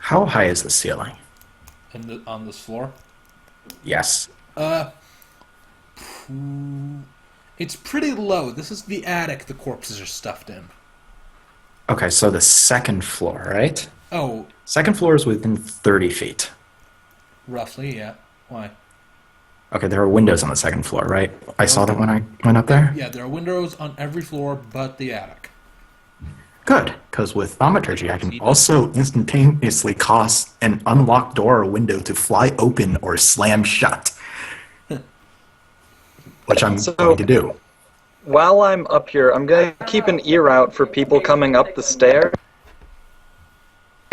How high is the ceiling? On this floor. Yes. Uh, it's pretty low. This is the attic the corpses are stuffed in. Okay, so the second floor, right? Oh, Second floor is within 30 feet. roughly, yeah. Why? Okay, there are windows on the second floor, right? I There saw are, that when I went up there. yeah, there are windows on every floor but the attic. Good, because with thaumaturgy, I can See that? also instantaneously cause an unlocked door or window to fly open or slam shut, which I'm going So to do. while I'm up here, I'm gonna keep an ear out for people coming up the stair,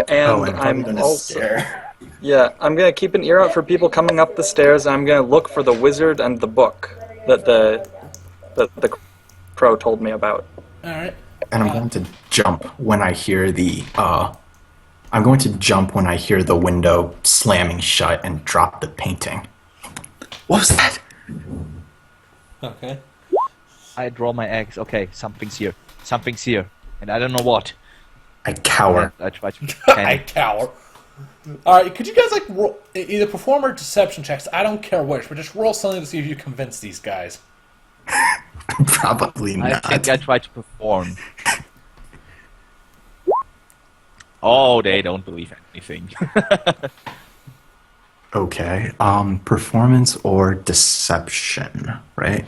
Oh, and I'm probably I'm going to also scare. yeah, I'm gonna keep an ear out for people coming up the stairs. And I'm gonna look for the wizard and the book that the crow told me about. All right. And I'm going to jump when I hear the I'm going to jump when I hear the window slamming shut and drop the painting. What was that? Okay. I draw my eggs. Okay, something's here. Something's here. And I don't know what. I cower. I try to I panic. cower. All right, could you guys like roll, either perform or deception checks? I don't care which, but just roll something to see if you convince these guys. Probably I not. think I try to perform. Oh, they don't believe anything. Okay. Performance or deception, right?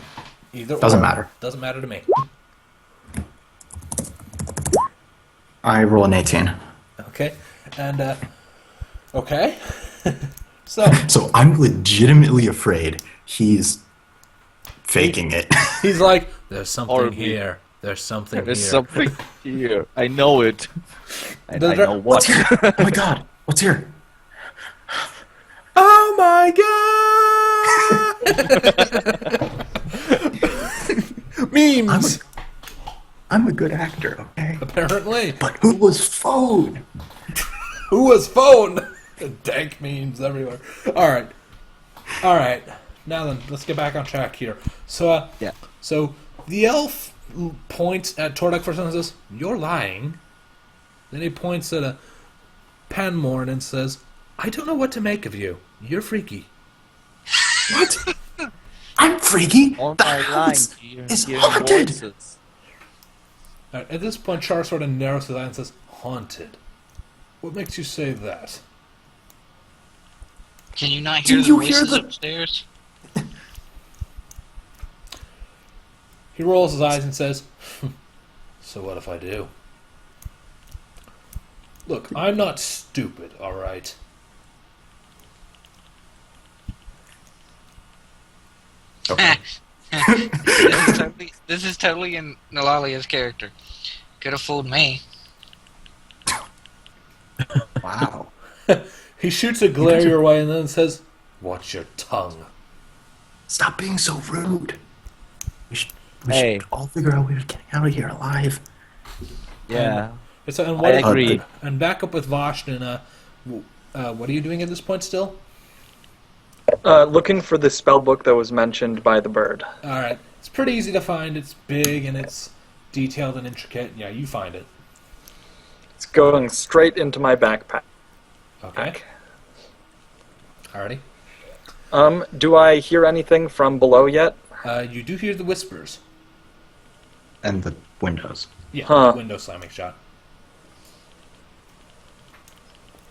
Either Doesn't or. matter. Doesn't matter to me. I roll an 18. Okay, and okay. So So I'm legitimately afraid he's faking it. he's like, "There's something Horribly. here. There's something There's here." something here. I know it. And The I dra- know What's what. here? Oh my god. What's here? Oh my god! Memes. I'm a good actor, okay? Apparently, But who was phone? who was phone? Dank memes everywhere. All right. Now then, let's get back on track here. So, Yeah. So the elf points at Tordek for a second and says, "You're lying." Then he points at a Panmorn and says, "I don't know what to make of you. You're freaky." What? I'm freaky. On The my line, house hearing is haunted. voices. At this point, Char sort of narrows his eye and says, "Haunted. What makes you say that?" Can you not hear Did the you hear voices the- upstairs? He rolls his eyes and says, "So what if I do? Look, I'm not stupid, all right? Okay. This is totally in Nalalia's character. Could have fooled me. Wow. He shoots a glare your way and then says, "Watch your tongue." Stop being so rude. We Hey. should all figure out a way of getting out of here alive. Yeah. And I agree. And back up with Vashton. What are you doing at this point still? Looking for the spell book that was mentioned by the bird. All right. It's pretty easy to find. It's big and it's detailed and intricate. Yeah, you find it. It's going straight into my backpack. Okay. Alrighty. Do I hear anything from below yet? You do hear the whispers. And the windows. Yeah, Huh. window slamming shot.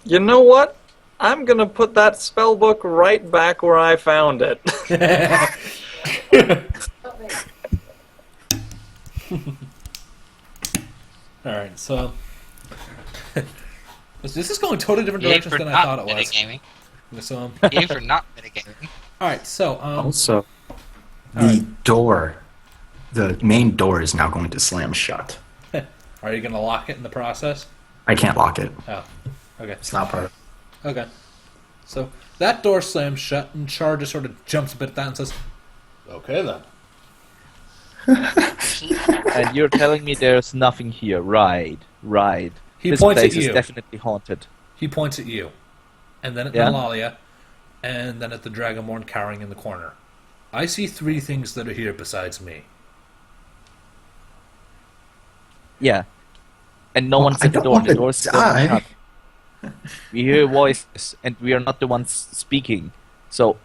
You know what? I'm gonna put that spell book right back where I found it. Alright, so... this is going totally different Yay directions for than I not thought it was. metagaming. So, Yay for not metagaming. alright, so... Also, the Alright. door, the main door is now going to slam shut. Are you going to lock it in the process? I can't lock it. Oh, okay. It's not part of Okay. So, that door slams shut, and Char just sort of jumps a bit at that and says, "Okay then." And you're telling me there's nothing here. Right. He This points at place is you. definitely haunted. He points at you, and then at Yeah? Nalalia, and then at the Dragonborn cowering in the corner. I see three things that are here besides me. Yeah. And no Well, one's I at the don't door. want The to door's still die. shut. We hear voices, and we are not the ones speaking. So,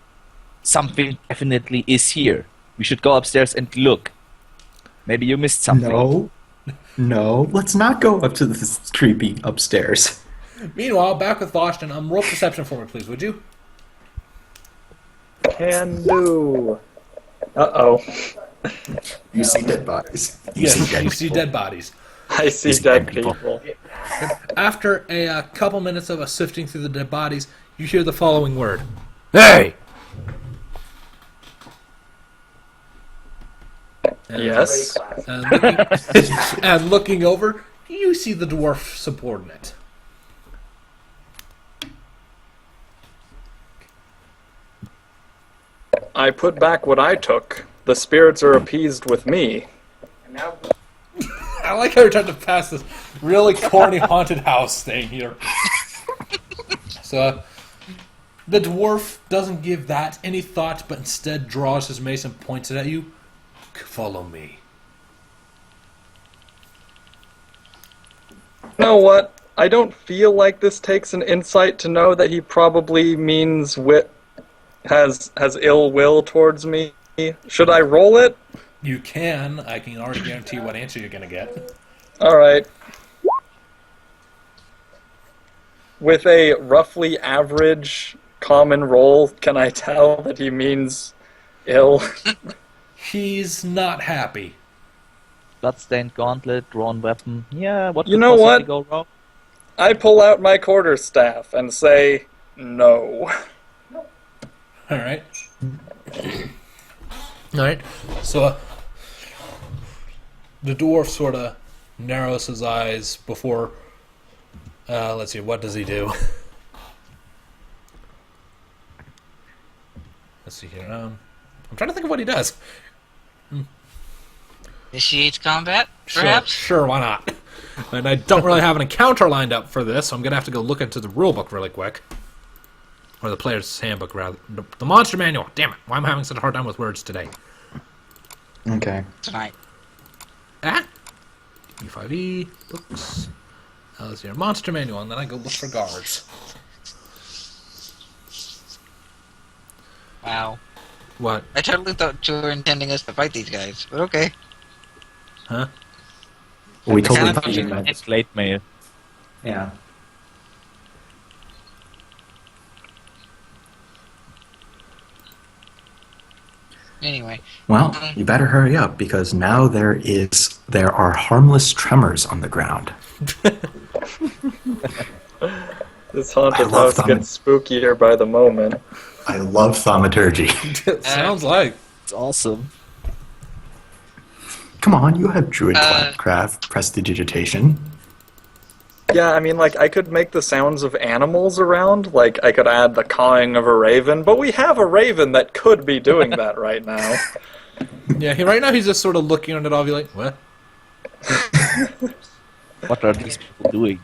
something definitely is here. We should go upstairs and look. Maybe you missed something. No. No. Let's not go up to this creepy upstairs. Meanwhile, back with Boston, roll perception for me, please, would you? Can do. Uh-oh. You see dead bodies. You Yes, see dead you see people. dead bodies. I see see dead dead people. people. After a couple minutes of us sifting through the dead bodies, you hear the following word. Hey! Yes. And looking over, you see the dwarf subordinate. I put back what I took. The spirits are appeased with me. I like how you're trying to pass this really corny haunted house thing here. So, the dwarf doesn't give that any thought, but instead draws his mace and points it at you. Follow me. You know what? I don't feel like this takes an insight to know that he probably means has ill will towards me. Should I roll it? You can. I can already guarantee what answer you're going to get. Alright. With a roughly average common roll, can I tell that he means ill? He's not happy. Bloodstained gauntlet, drawn weapon. Yeah, what You could know possibly what? go wrong? I pull out my quarterstaff and say, no. Alright. Alright. So, the dwarf sort of narrows his eyes before... let's see, what does he do? Let's see here. I'm trying to think of what he does. Initiates combat, perhaps? Sure, why not? And I don't really have an encounter lined up for this, so I'm going to have to go look into the rulebook really quick. Or the player's handbook, rather. The monster manual. Damn it. Why am I having such a hard time with words today? Okay. Tonight. Ah? E5E, books. Let's see here. Monster manual, and then I go look for guards. Wow. What? I totally thought you were intending us to fight these guys, but okay. Huh? We It's totally kind of thought you meant. It's late mail. Yeah. Anyway. Well, you better hurry up because now there are harmless tremors on the ground. This haunted I love house gets spookier by the moment. I love thaumaturgy. Sounds like. It's awesome. Come on, you have druidcraft prestidigitation. Yeah, I mean, like, I could make the sounds of animals around. Like, I could add the cawing of a raven, but we have a raven that could be doing that right now. Yeah, right now he's just sort of looking at it all, be like, what? What are these people doing?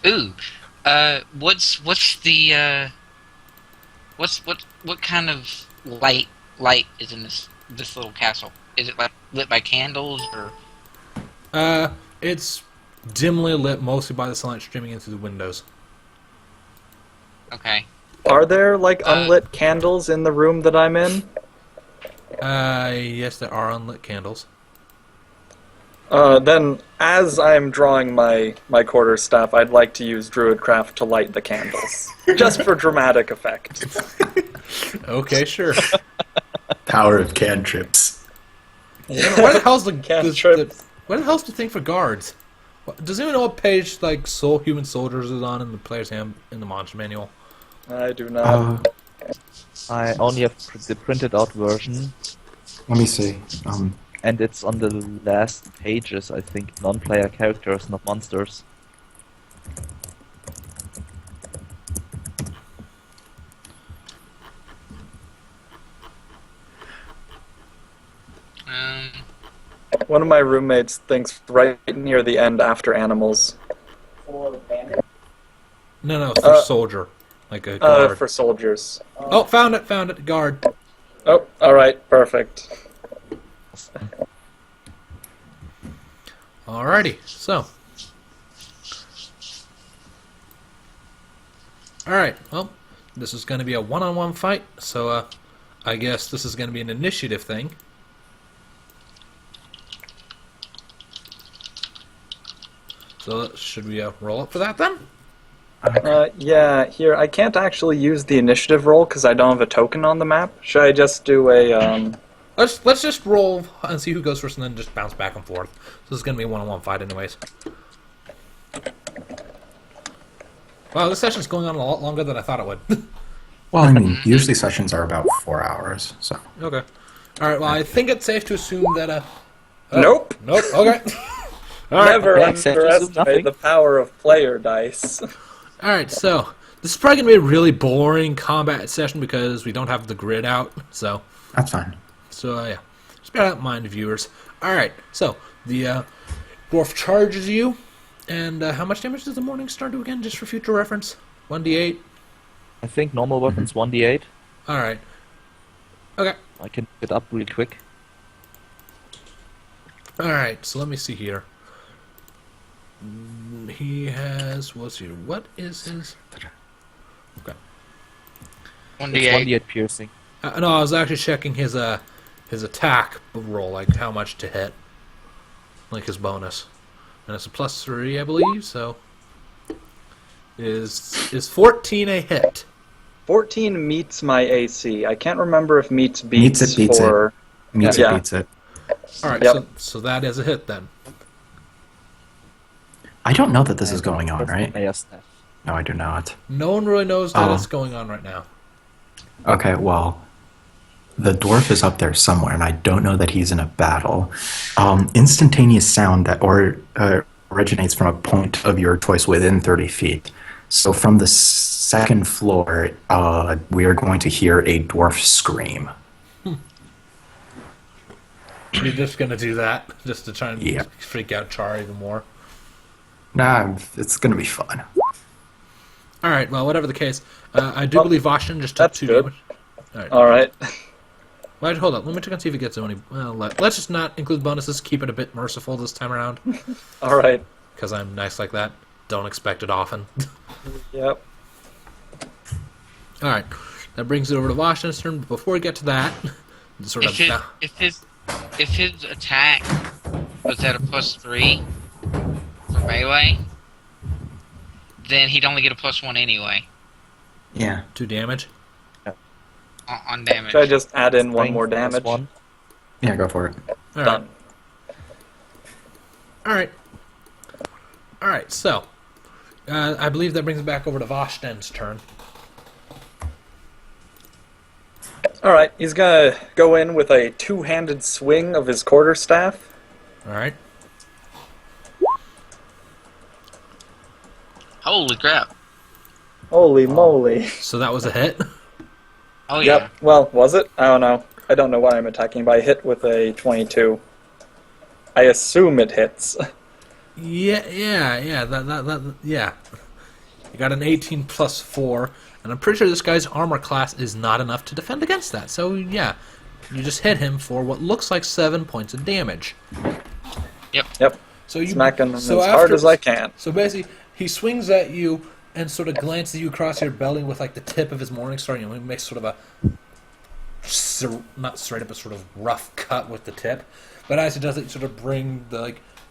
Ooh. What's the what kind of light is in this little castle? Is it like lit by candles or? It's dimly lit mostly by the sunlight streaming in through the windows. Okay. Are there, like, unlit candles in the room that I'm in? Yes, there are unlit candles. Then, as I'm drawing my quarterstaff, I'd like to use druidcraft to light the candles. Just for dramatic effect. Okay, sure. Power of cantrips. Where the hell's the Cantrips. where the hell's the thing for guards? Does anyone know what page like human soldiers is on in the player's hand in the monster manual? I do not. I only have the printed out version, Let me see. and it's on the last pages, I think. Non-player characters, not monsters. One of my roommates thinks right near the end after animals. No, for soldier, like a guard. For soldiers. Oh, found it, guard. Oh, alright, perfect. Alrighty, so. Alright, well, this is going to be a one-on-one fight, so I guess this is going to be an initiative thing. So should we roll up for that then? Yeah, here, I can't actually use the initiative roll because I don't have a token on the map. Should I just do a, Let's just roll and see who goes first and then just bounce back and forth. So this is going to be a one-on-one fight anyways. Wow, this session's going on a lot longer than I thought it would. Well, I mean, usually sessions are about 4 hours, so. Okay. Alright, well, I think it's safe to assume that, Nope! Nope, okay. Alright. Never Yeah, except just underestimate nothing. the power of player dice. Alright, so, this is probably going to be a really boring combat session because we don't have the grid out, so... That's fine. So, yeah. Just bear that in mind, viewers. Alright, so, the dwarf charges you, and how much damage does the Morning Star do again, just for future reference? 1d8? I think normal weapons 1d8. Alright. Okay. I can pick it up real quick. Alright, so let me see here. He has... What's here? What is his... Okay. It's 1d8. 1d8 piercing. No, I was actually checking his attack roll, like how much to hit. Like his bonus. And it's a +3, I believe, so... Is 14 a hit? 14 meets my AC. I can't remember if meets Meets beats it, beats for... Meets Yeah. it, beats it. Alright, Yep. so that is a hit then. I don't know that this is going on, right? Yes. No, I do not. No one really knows that Oh. it's going on right now. Okay, well, the dwarf is up there somewhere, and I don't know that he's in a battle. Instantaneous sound that originates from a point of your choice within 30 feet. So from the second floor, we are going to hear a dwarf scream. You're just gonna do that, just to try and Yeah. freak out Char even more. Nah, it's going to be fun. Alright, well, whatever the case, I do believe Vashtin just took that's 2 good. damage. Alright. Alright. Well, hold up, let me check and see if he gets any... Well, let's just not include bonuses, keep it a bit merciful this time around. Alright. Because I'm nice like that. Don't expect it often. Yep. Alright, that brings it over to Vashtin's turn, but before we get to that... Sort of... If his attack was at a +3 for melee, then he'd only get a +1 anyway Yeah. 2 damage. on damage. Should I just add in one more Strength damage? +1. Yeah, go for it. Alright. Done. Alright. Alright, so... I believe that brings it back over to Vashtin's turn. Alright, he's gonna go in with a two-handed swing of his quarterstaff. Alright. Holy crap! Holy moly. So that was a hit. Oh yeah. Yep. Well, was it? I don't know. I don't know what I'm attacking, but I hit with a 22. I assume it hits. Yeah. Yeah. You got an 18 plus 4, and I'm pretty sure this guy's armor class is not enough to defend against that. So, yeah, you just hit him for what looks like 7 points of damage. Yep. So you Smacking him so as hard after- as I can. So basically, he swings at you and sort of glances you across your belly with like the tip of his morning star. You know, he makes sort of a not straight up, but sort of rough cut with the tip. But as he does it, you sort of bring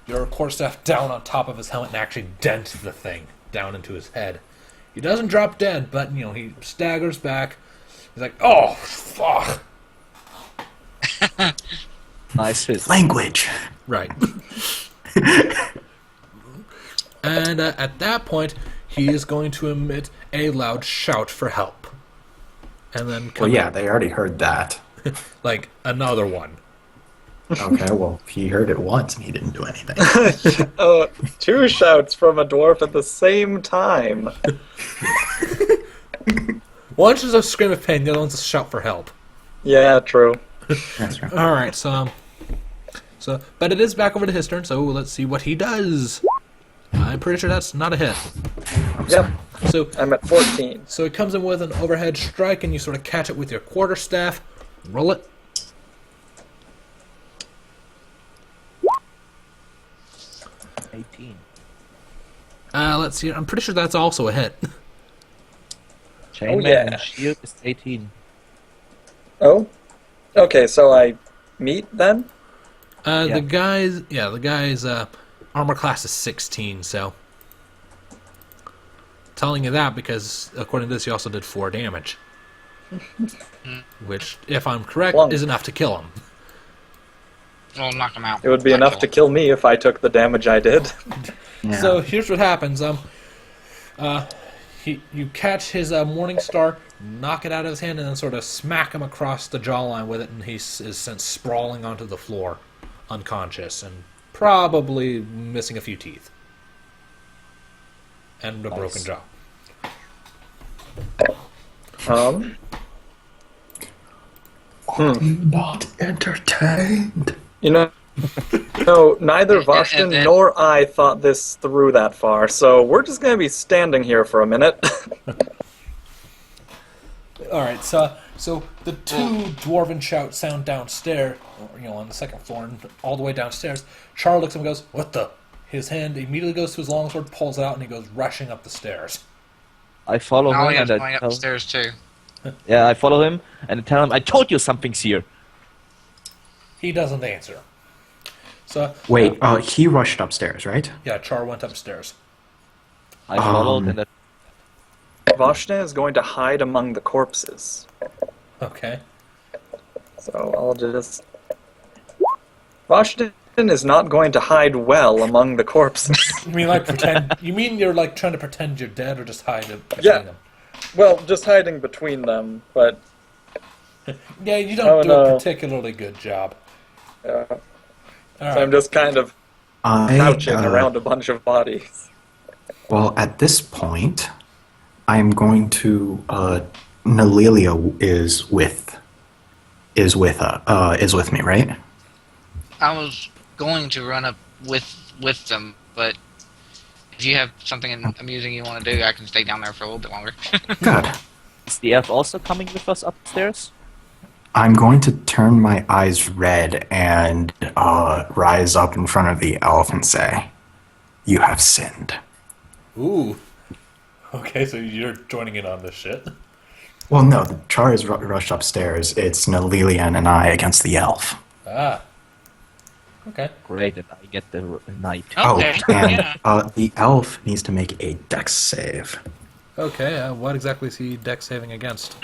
your quarterstaff down on top of his helmet and actually dent the thing down into his head. He doesn't drop dead, but he staggers back. He's like, "Oh, fuck!" Nice hit. Language. Right. And at that point, he is going to emit a loud shout for help, and then Well, yeah, they already heard that. like another one. Okay, well, he heard it once and he didn't do anything. Two shouts from a dwarf at the same time. One's just a scream of pain, the other one's a shout for help. Yeah, true. That's right. All right, so, but it is back over to his turn. So let's see what he does. I'm pretty sure that's not a hit. Yep. So, I'm at 14. so it comes in with an overhead strike, and you sort of catch it with your quarterstaff. Roll it. 18. Let's see. I'm pretty sure that's also a hit. Chainmail yeah. and shield is 18. Oh? Okay, so I meet then? The Yeah. guy's armor class is 16, so... Telling you that because, according to this, he also did 4 damage. Which, if I'm correct, Plunk. is enough to kill him. We'll knock him out. It would be Not enough to kill me if I took the damage I did. Yeah. So here's what happens. You catch his Morning Star, knock it out of his hand, and then sort of smack him across the jawline with it, and he is sent sprawling onto the floor, unconscious, and probably missing a few teeth. And a broken jaw. Not entertained. You know, no, neither And Vashtin then- nor I thought this through that far, so we're just going to be standing here for a minute. Alright, so the two dwarven shouts sound downstairs, on the second floor, and all the way downstairs. Char looks at him and goes, "What the?" His hand immediately goes to his longsword, pulls it out, and he goes rushing up the stairs. I follow him Nalia's and going I tell upstairs too. I follow him and tell him, I told you something's here. He doesn't answer. So Wait, he rushed upstairs, right? yeah, Char went upstairs. I followed and Vashtin is going to hide among the corpses. Okay. So I'll just... Vashtin is not going to hide well among the corpses. You mean like pretend? You mean you're like trying to pretend you're dead, or just hide it between Yeah. them? Well, just hiding between them, but... Yeah, you don't do a no. particularly good job. So All I'm right. just kind of I, crouching around a bunch of bodies. Well, at this point, I'm going to. Nalilia is with me, right? I was going to run up with them, but if you have something amusing you want to do, I can stay down there for a little bit longer. Good. is the elf also coming with us upstairs? I'm going to turn my eyes red and rise up in front of the elf and say, "You have sinned." Ooh. Okay, so you're joining in on this shit. Well, no, the Char is rushed upstairs. It's Nalilian and I against the elf. Ah. Okay. Great, and I get the knight. Okay, Oh, and yeah. the elf needs to make a dex save. Okay. What exactly is he dex saving against?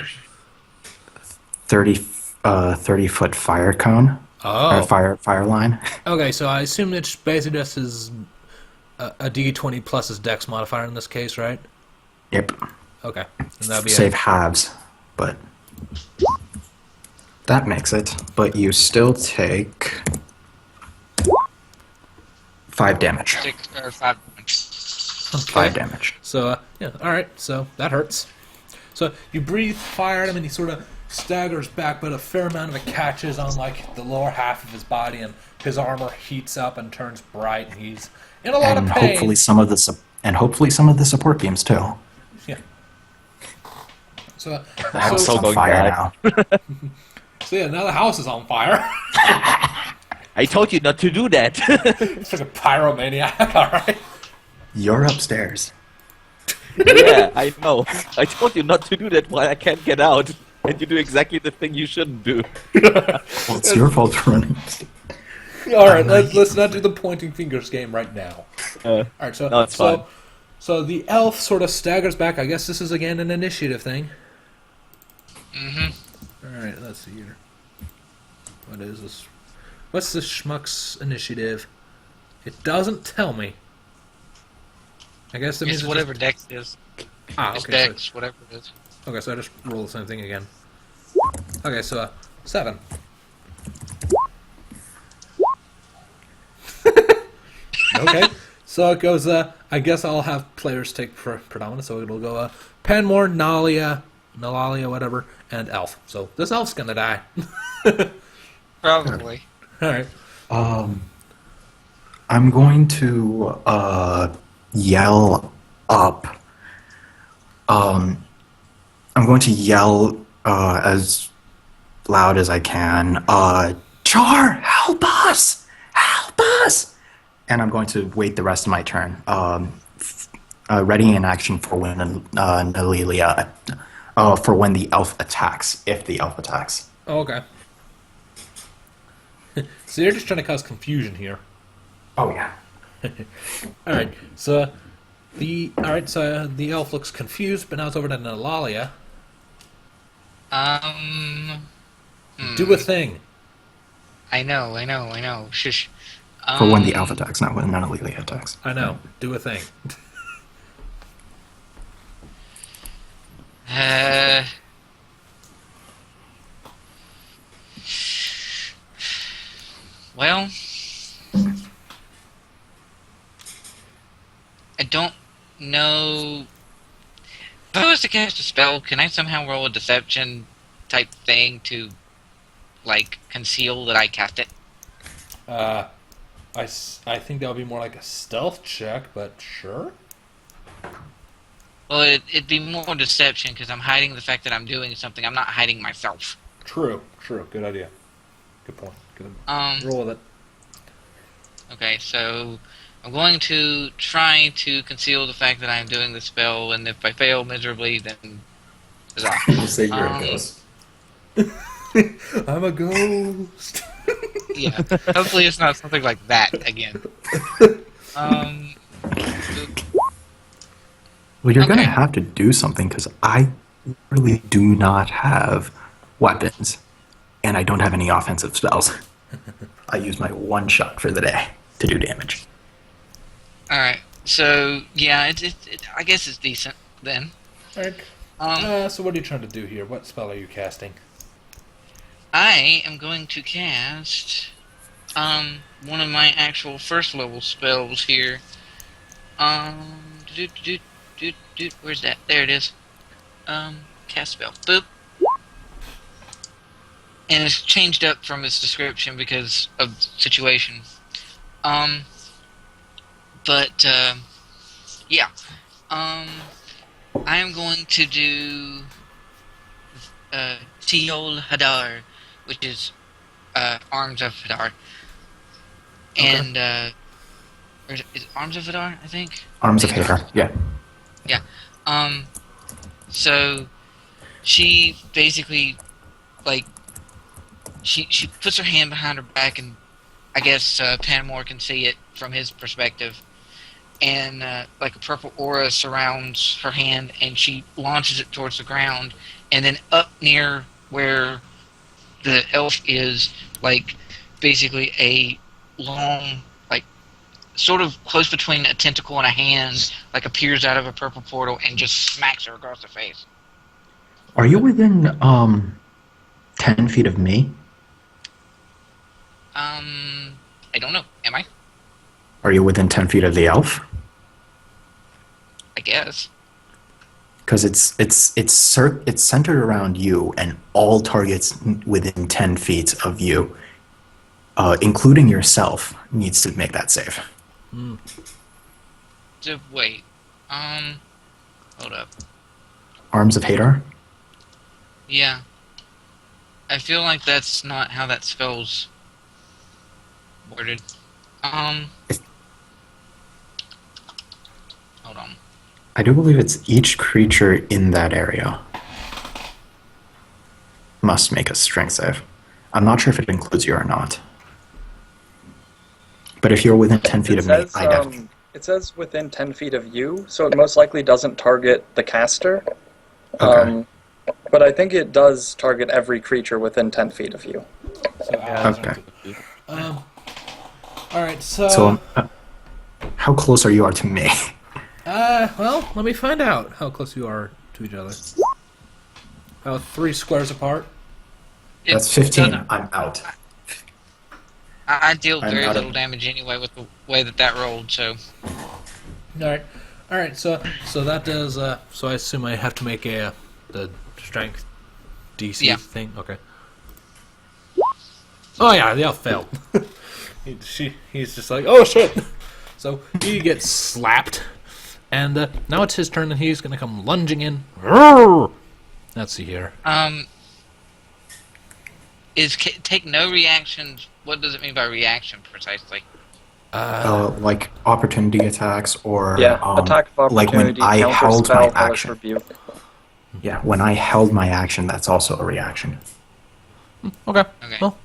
30-foot fire cone. Oh. Or fire line. Okay, so I assume it's basically just his a D20 plus his dex modifier in this case, right? Yep. Okay. And that'd be Save halves, but that makes it. But you still take 5 damage. 6 or 5. Okay. 5 damage. So, yeah, alright, so that hurts. So you breathe fire at him and he sort of staggers back, but a fair amount of it catches on, like, the lower half of his body, and his armor heats up and turns bright, and he's in a lot And of pain. hopefully some of the support beams too. Yeah. So, The house is so on going fire bad. now. so yeah, now the house is on fire. I told you not to do that. It's like a pyromaniac, alright? You're upstairs. Yeah, I know. I told you not to do that while I can't get out. And you do exactly the thing you shouldn't do. Well, it's your fault for running. Alright, let's not do the pointing fingers game right now. Alright, so No, it's fine. So the elf sort of staggers back. I guess this is again an initiative thing. Mm-hmm. Alright, let's see here. What is this? What's this schmuck's initiative? It doesn't tell me. I guess it means It's whatever Dex is. It's okay. Dex, whatever it is. Okay, so I just roll the same thing again. Okay, so 7. Okay, so it goes. I guess I'll have players take predominant. So it'll go Panmore, Nalalia, whatever, and Elf. So this elf's gonna die. Probably. All right. I'm going to yell up. I'm going to yell as loud as I can. Char, help us! Help us! and I'm going to wait the rest of my turn. Readying an action for when Nalilia, for when the elf attacks, if the elf attacks. Oh, okay. So you're just trying to cause confusion here. Oh yeah. All right. So the elf looks confused, but now it's over to Nalalia. Do a thing. I know. Shush. For when the elf attacks, not when Nalilia attacks. I know. Do a thing. Uh, well, I don't know. If I was to cast a spell, can I somehow roll a deception type thing to, like, conceal that I cast it? I think that would be more like a stealth check, but sure. Well, it'd be more deception because I'm hiding the fact that I'm doing something. I'm not hiding myself. True. Good idea. Good point. Good. Roll with it. Okay, so I'm going to try to conceal the fact that I'm doing the spell, and if I fail miserably, then huzzah. We'll say you're Um, a ghost. I'm a ghost. Yeah, hopefully it's not something like that again. Well, you're gonna okay. have to do something because I really do not have weapons, and I don't have any offensive spells. I use my one shot for the day to do damage. Alright, so, yeah, I guess it's decent, then. All right. So what are you trying to do here? What spell are you casting? I am going to cast, one of my actual first level spells here. Where's that? There it is. Cast spell. Boop. And it's changed up from its description because of the situation. Yeah. I am going to do Tiol Hadar, which is Arms of Hadar. And or is it Arms of Hadar, I think? Arms of Hadar, yeah. Yeah. So she basically, like, she puts her hand behind her back, and I guess Panamore can see it from his perspective. And like a purple aura surrounds her hand, and she launches it towards the ground. And then up near where the elf is, like, basically a long, like, sort of close between a tentacle and a hand, like, appears out of a purple portal and just smacks her across the face. Are you within 10 feet of me? I don't know. Am I? Are you within 10 feet of the elf? I guess. Because it's centered around you, and all targets within 10 feet of you, including yourself, needs to make that save. So, wait. Hold up. Arms of Hadar? Yeah. I feel like that's not how that spell's worded. Hold on. I do believe it's each creature in that area must make a strength save. I'm not sure if it includes you or not. But if you're within 10 feet of me, I definitely... It says within 10 feet of you, so it most likely doesn't target the caster. Okay. But I think it does target every creature within 10 feet of you. So Okay. All right. So. So, how close are you to me? Well, let me find out how close you are to each other. About 3 squares apart. That's 15. I'm out. I deal I'm very out of- little damage anyway with the way that rolled, so... All right. So that does. So I assume I have to make the strength DC Yeah. thing. Okay. Oh yeah, the elf failed. He's just like, oh shit. So he gets slapped, and now it's his turn, and he's gonna come lunging in. Roar! Let's see here. Take no reactions. What does it mean by reaction precisely? Like opportunity attacks or Yeah, attack of like when opportunity, I counter held my spell, hellish action. rebuke. Yeah, when I held my action, that's also a reaction. Okay. Okay. Well,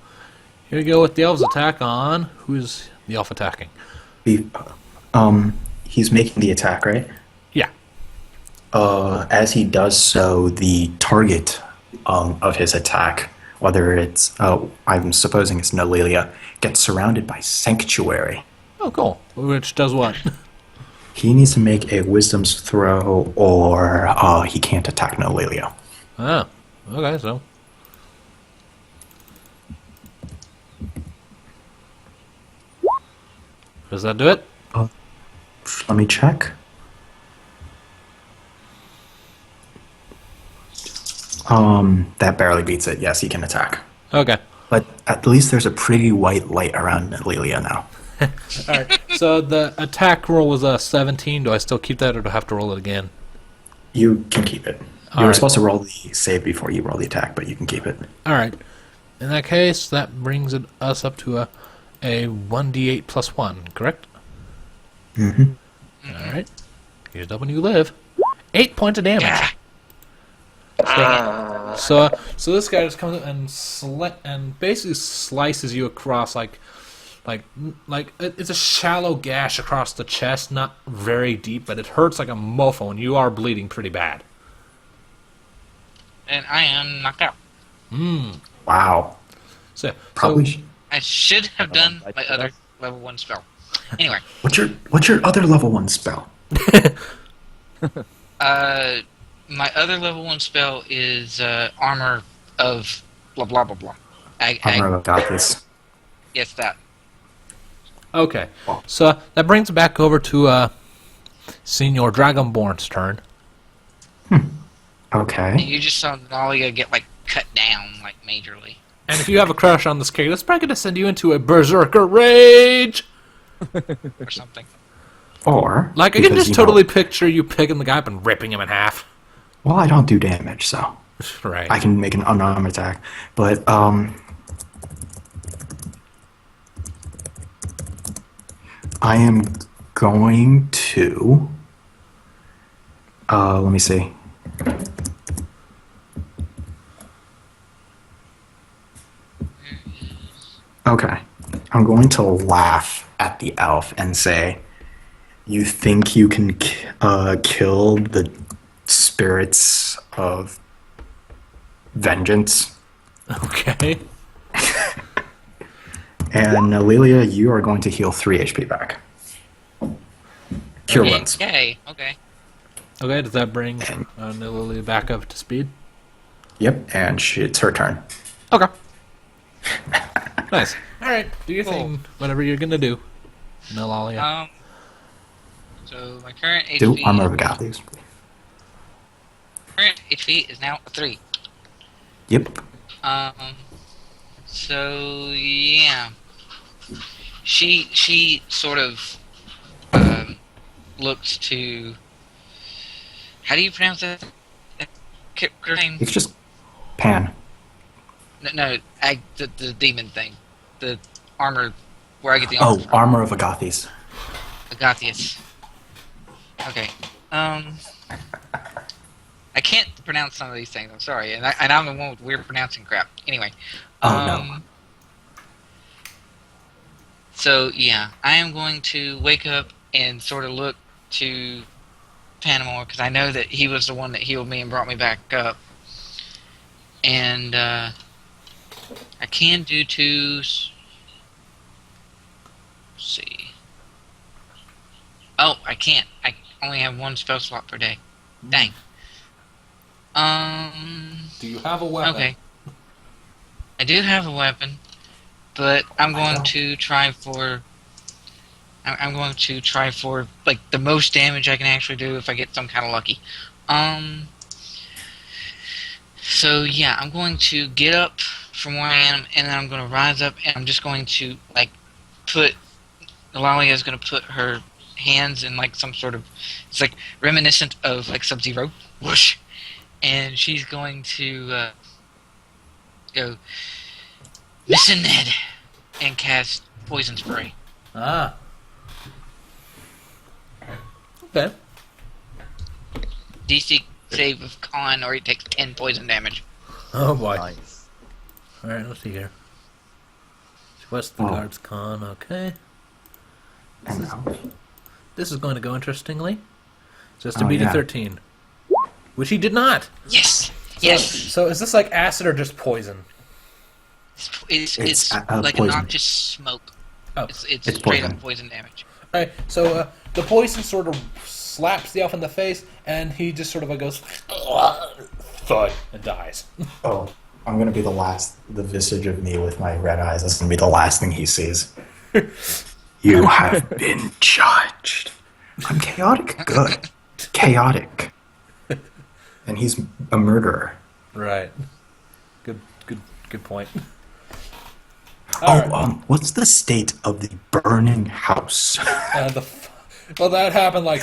here we go with the elves attack on. Who's the elf attacking? Be- he's making the attack, right? Yeah. As he does so, the target of his attack, whether it's, I'm supposing it's Nalilia, gets surrounded by Sanctuary. Oh, cool. Which does what? He needs to make a Wisdom's throw, or he can't attack Nalilia. Oh. Okay, so. Does that do it? Let me check. That barely beats it. Yes, he can attack. Okay. But at least there's a pretty white light around Nalilia now. Alright. So the attack roll was a 17. Do I still keep that or do I have to roll it again? You can keep it. You were Alright. supposed to roll the save before you roll the attack, but you can keep it. Alright. In that case, that brings us up to a 1d8 plus 1, correct? Mm-hmm. Alright. Here's up when you live. 8 points of damage. Yeah. So this guy just comes and basically slices you across like it's a shallow gash across the chest, not very deep, but it hurts like a mofo, and you are bleeding pretty bad. And I am knocked out. Wow. So Probably. I should have done right my to other that. level 1 spell. Anyway, What's your other level 1 spell? my other level 1 spell is Armor of blah blah blah blah. I've got this. Yes, that. okay, so that brings it back over to Senior Dragonborn's turn. Okay. You just saw Nalia get like cut down like majorly. And if you have a crush on this character, it's probably going to send you into a berserker rage. Or something. Or Like I can because, just totally picture you picking the guy up and ripping him in half. Well, I don't do damage, so Right. I can make an unarmed attack. But I am going to. Let me see. Okay. I'm going to laugh at the elf and say, "You think you can kill the spirits of vengeance?" Okay. And Lilia, you are going to heal 3 HP back. Cure Okay. wounds. Yay. Okay. Okay, does that bring Lily back up to speed? Yep, and it's her turn. Okay. Nice. All right, do your Cool. thing. Whatever you're gonna do, Nalalia. So my current Do HP. Armor of Agathis. Current HP is now a 3. Yep. So yeah, she sort of looks to. How do you pronounce that? Her name? It's just Pan. No, the demon thing, the armor, where I get the armor Oh, from. Armor of Agathis. Agathias. Okay. I can't pronounce some of these things. I'm sorry, and I'm the one with weird pronouncing crap. Anyway. Oh, no. So yeah, I am going to wake up and sort of look to Panama because I know that he was the one that healed me and brought me back up, and I can do 2. Let's see. Oh, I can't. I only have 1 spell slot per day. Dang. Do you have a weapon? Okay. I do have a weapon, but I'm going to try for. I'm going to try for like the most damage I can actually do if I get some kind of lucky. So yeah, I'm going to get up from where I am, and then I'm going to rise up, and I'm just going to like put. Eulalia is going to put her hands in like some sort of. It's like reminiscent of like Sub-Zero. Whoosh. And she's going to go, Mr. Ned, and cast poison spray. Ah. Okay. DC save of con, or he takes 10 poison damage. Oh boy. Nice. Alright, let's see here. What's the guard's con? Okay. This is going to go interestingly. Just a beat of 13. Which he did not! Yes! Yes! So is this like acid or just poison? It's like poison. a noxious smoke. Oh. It's It's straight poison. up poison damage. Alright, so the poison sort of slaps the elf in the face, and he just sort of like goes, thud, and dies. Oh, I'm gonna be the visage of me with my red eyes. That's gonna be the last thing he sees. You have been judged. I'm chaotic good. Chaotic. And he's a murderer. Right. Good point. What's the state of the burning house? Well, that happened like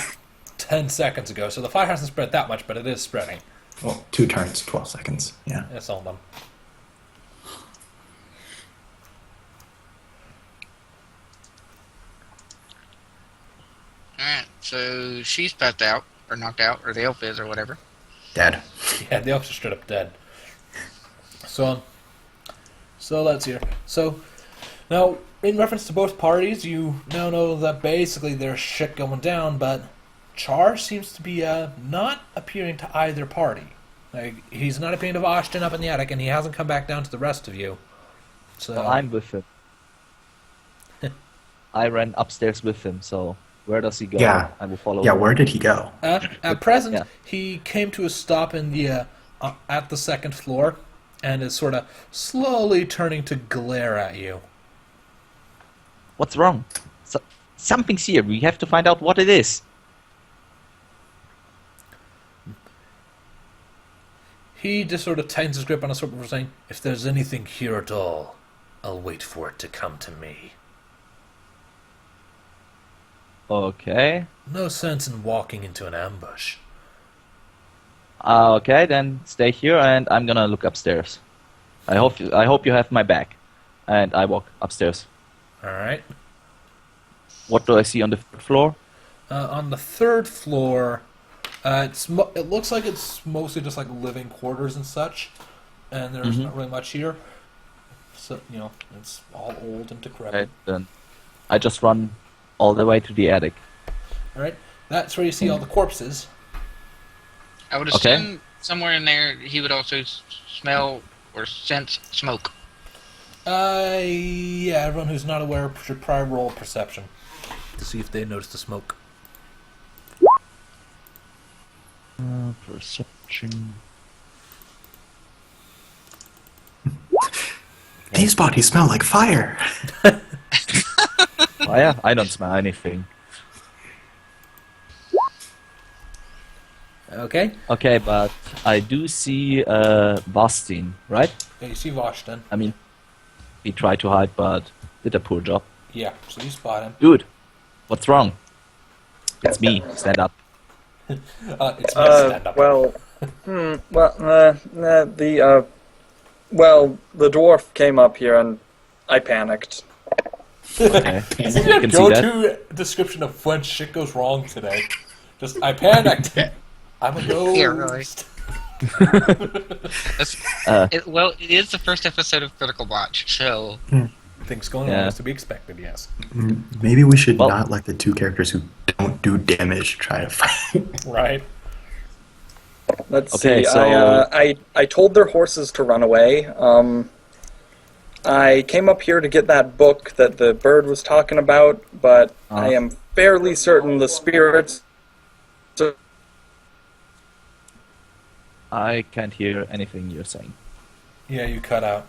10 seconds ago, so the fire hasn't spread that much, but it is spreading. Well, 2 turns, 12 seconds. Yeah. That's all of them. Alright, so she's passed out, or knocked out, or the elf is, or whatever. Dead. Yeah, the elves are straight up dead. So let's hear. So, now, in reference to both parties, you now know that basically there's shit going down, but Char seems to be not appearing to either party. Like, he's not appearing to Ashton up in the attic, and he hasn't come back down to the rest of you. So Well, I'm with him. I ran upstairs with him, so where does he go? Yeah. I will follow Yeah, him. where did he go? At present, Yeah. he came to a stop in the at the second floor, and is sort of slowly turning to glare at you. What's wrong? Something's here. We have to find out what it is. He just sort of tightens his grip on his sword before saying, "If there's anything here at all, I'll wait for it to come to me. Okay. No sense in walking into an ambush." Okay, then stay here, and I'm gonna look upstairs. I hope you have my back. And I walk upstairs. Alright. What do I see on the third floor? On the third floor, it looks like it's mostly just like living quarters and such, and there's not really much here. So, it's all old and decrepit. Okay, then I just run all the way to the attic. Alright, that's where you see all the corpses. I would Okay. assume somewhere in there he would also smell or sense smoke. Yeah, everyone who's not aware should probably roll perception to see if they notice the smoke. Perception. These bodies smell like fire. Oh yeah, I don't smell anything. Okay. Okay, but I do see Bastien, right? Yeah, you see Washington. I mean, he tried to hide, but did a poor job. Yeah, so you spot him. Dude, what's wrong? It's me. Stand up. It's me, stand up. The dwarf came up here and I panicked. Okay. You Isn't your can see that. go-to description of when shit goes wrong today? Just, I panicked. I'm a ghost. Yeah, really. It is the first episode of Critical Botch, so Things going wrong is to be expected, yes. Maybe we should Well- not let the 2 characters who don't do damage try to fight. Right. Let's Okay, see. so- I told their horses to run away. I came up here to get that book that the bird was talking about, but I am fairly certain the spirits. I can't hear anything you're saying. Yeah, you cut out.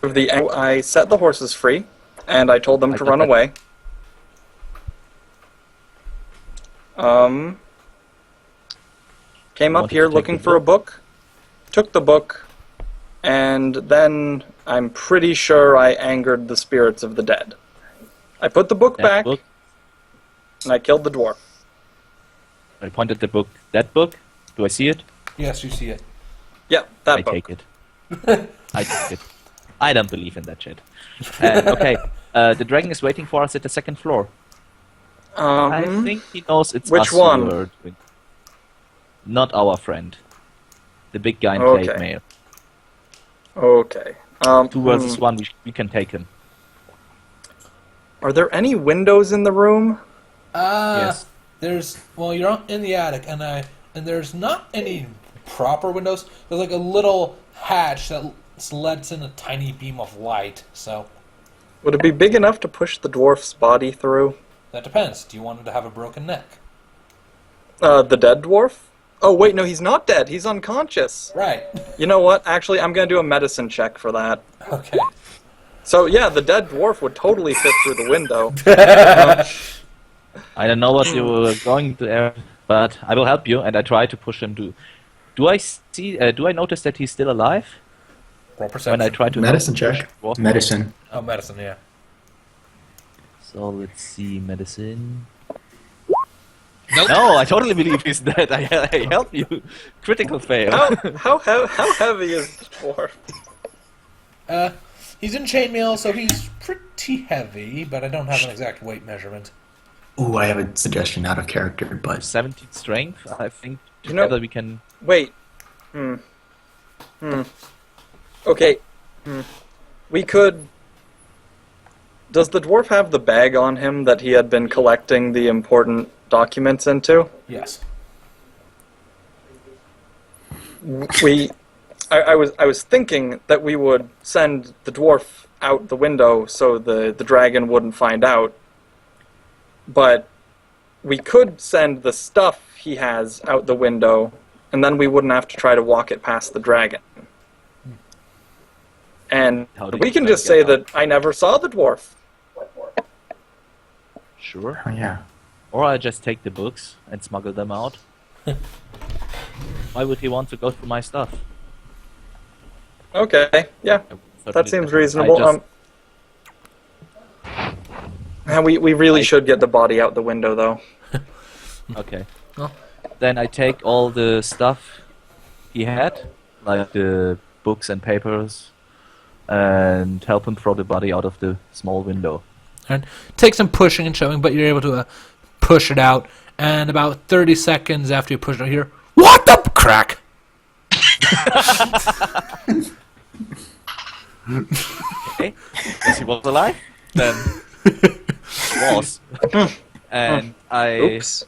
I set the horses free, and I told them I to get run that. away. Came up Wanted here to take looking the for a book? book, took the book, and then I'm pretty sure I angered the spirits of the dead. I put the book That back, book? and I killed the dwarf. I pointed the book. That book? Do I see it? Yes, you see it. Yeah, that I book. take it. I take it. I don't believe in that shit. Okay, the dragon is waiting for us at the second floor. I think he knows it's which us one? who are doing. Not our friend. The big guy in Okay. plate mail. Okay. 2 versus 1, we can take him. Are there any windows in the room? Yes. You're in the attic, and there's not any proper windows. There's like a little hatch that lets in a tiny beam of light. So Would it be big enough to push the dwarf's body through? that depends. Do you want him to have a broken neck? The dead dwarf? Oh, wait, no, he's not dead. He's unconscious. Right. You know what? Actually, I'm going to do a medicine check for that. Okay. So, yeah, the dead dwarf would totally fit through the window. I don't know what you were going to air, but I will help you, and I try to push him to. Do I see? Do I notice that he's still alive Roll perception. when I try to Medicine push check. dwarf? Medicine. Oh, medicine. Yeah. So let's see, medicine. Nope. No, I totally believe he's dead. I help you. Critical fail. How heavy is the dwarf? He's in chainmail, so he's pretty heavy, but I don't have an exact weight measurement. Ooh, I have a suggestion out of character, but 17 strength. I think You know- together we can. Wait. Okay. We could... Does the dwarf have the bag on him that he had been collecting the important documents into? Yes. I was thinking that we would send the dwarf out the window so the dragon wouldn't find out. But we could send the stuff he has out the window, and then we wouldn't have to try to walk it past the dragon. And How do we you can try to just get say out? that I never saw the dwarf. Sure. oh yeah. Or I just take the books and smuggle them out. Why would he want to go through my stuff? Okay, yeah, that seems reasonable. We really should get the body out the window, though. Okay. Oh. Then I take all the stuff he had, like the books and papers, and help him throw the body out of the small window. And takes some pushing and shoving, but you're able to push it out. And about 30 seconds after you push it out, here, what the crack? Okay. Yes, he was alive. Then was. And I Oops.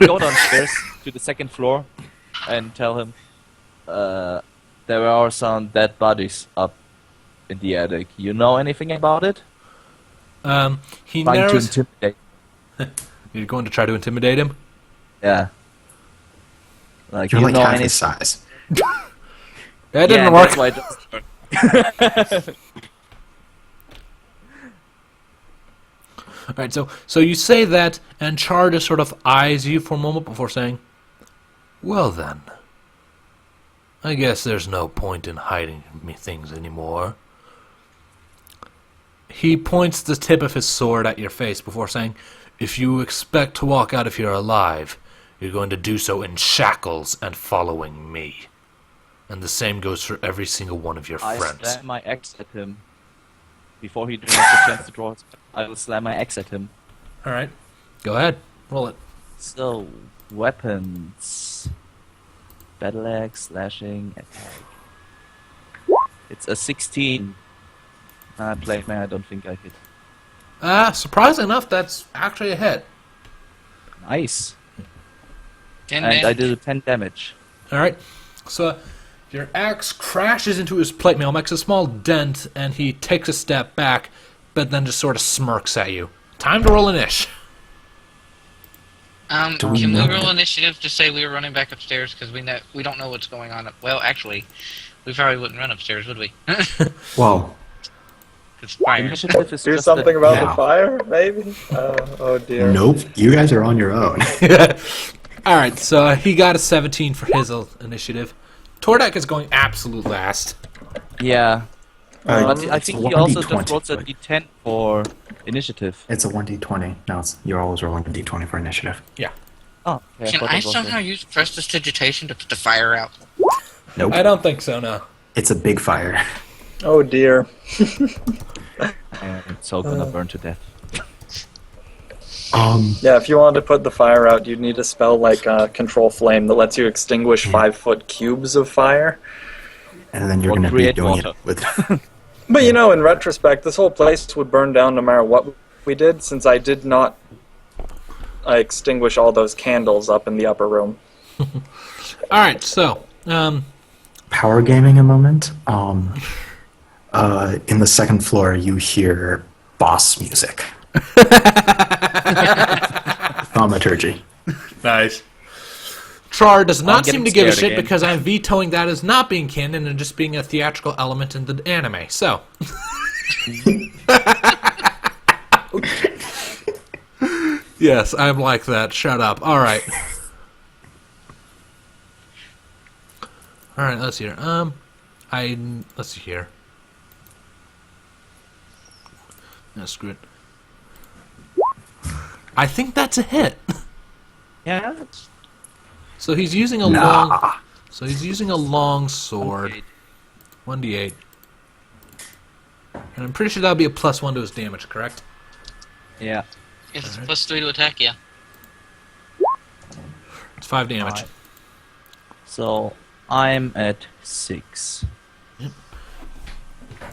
go downstairs to the second floor and tell him there are some dead bodies up in the attic. You know anything about it? He Trying to narrows... intimidate. You're going to try to intimidate him? Yeah. Like You're you like know half anything. his size. That Yeah, didn't work. that's why it doesn't work. Alright, so you say that, and Char just sort of eyes you for a moment before saying, well then, I guess there's no point in hiding me things anymore. He points the tip of his sword at your face before saying, if you expect to walk out of here alive, you're going to do so in shackles and following me. And the same goes for every single one of your I friends. slam my axe at him. Before he has a chance to draw his... I will slam my axe at him. Alright, go ahead, roll it. So, weapons. Battle axe, slashing, attack. It's a 16. Plate man, I don't think I hit. Surprisingly enough, that's actually a hit. Nice. 10 And I damage. did 10 damage. Alright, so your axe crashes into his plate mail, makes a small dent, and he takes a step back, but then just sort of smirks at you. Time to roll an ish. Do we Can we know roll that- initiative to say we were running back upstairs because we don't know what's going on? Well, actually, we probably wouldn't run upstairs, would we? Well, It's fire. Initiative is Do just something about Yeah. the fire, maybe? Oh dear. nope. You guys are on your own. Alright, so he got a 17 for his initiative. Tordek is going absolute last. Yeah. But I it's think a he also 1d20, just rolls a but d10 for initiative. It's a 1d20. No, you're always rolling a d20 for initiative. Oh, okay, Can thought I that was somehow it. use prestidigitation to put the fire out? Nope. I don't think so, no. It's a big fire. Oh dear. And it's so gonna burn to death. Yeah, if you wanted to put the fire out, you'd need a spell like Control Flame that lets you extinguish 5-foot cubes of fire. and then you're Or going to be create doing water. it with. But you know, in retrospect, this whole place would burn down no matter what we did, since I did not extinguish all those candles up in the upper room. All right, so Power gaming a moment. In the second floor, you hear boss music. Thaumaturgy. nice. Char does not getting seem to give a scared shit again. because I'm vetoing that as not being canon and just being a theatrical element in the anime. So, yes, I'm like that. Shut up. All right. All right. Let's see here. Let's see here. No, screw it. I think that's a hit. Yeah. That's So he's using a Nah. long. So he's using a long sword. 1d8. And I'm pretty sure that'll be a +1 to his damage, correct? Yeah. If it's Alright. +3 to attack, yeah. It's 5 damage. Five. So I'm at 6.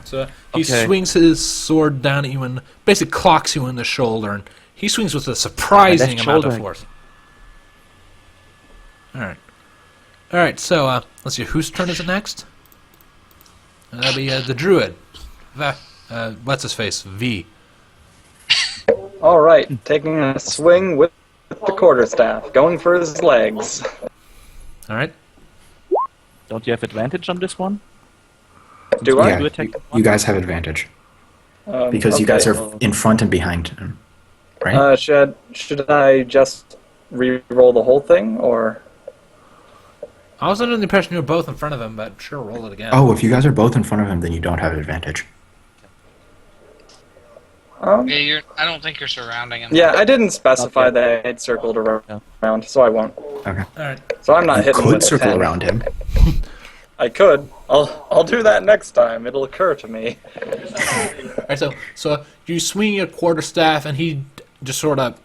So he Okay. swings his sword down at you and basically clocks you in the shoulder, and he swings with a surprising left amount of shoulder. force. Alright. Alright, so let's see, whose turn is it next? That'll be the druid. What's his face? V. Alright, taking a swing with the quarterstaff, going for his legs. Alright. Don't you have advantage on this one? Do I? Yeah, You attack you, the you guys have advantage because you guys okay. are in front and behind him, right? Should I just re-roll the whole thing, or? I was under the impression you were both in front of him, but sure, roll it again. Oh, if you guys are both in front of him, then you don't have advantage. Yeah, I don't think you're surrounding him. Yeah, I didn't specify Okay. that I had circled Yeah. around, so I won't. Okay. Alright. So I'm not You hitting could with a circle 10. around him. I could. I'll do that next time. It'll occur to me. Alright, so you swing your quarterstaff, and he just sort of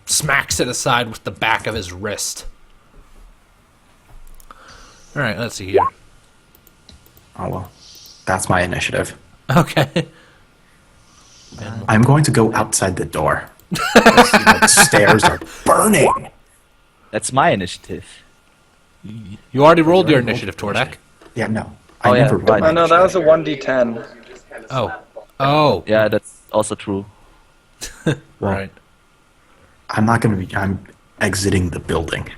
smacks it aside with the back of his wrist. Alright, let's see here. Oh well, that's my initiative. Okay. I'm going to go outside the door. Because, the stairs are burning. That's my initiative. You already rolled your initiative, Tordek. Yeah, no. Oh, I yeah, never rolled right. my Oh no, that was a initiative. 1d10. Oh. Yeah, that's also true. Right. I'm not going to be. I'm exiting the building.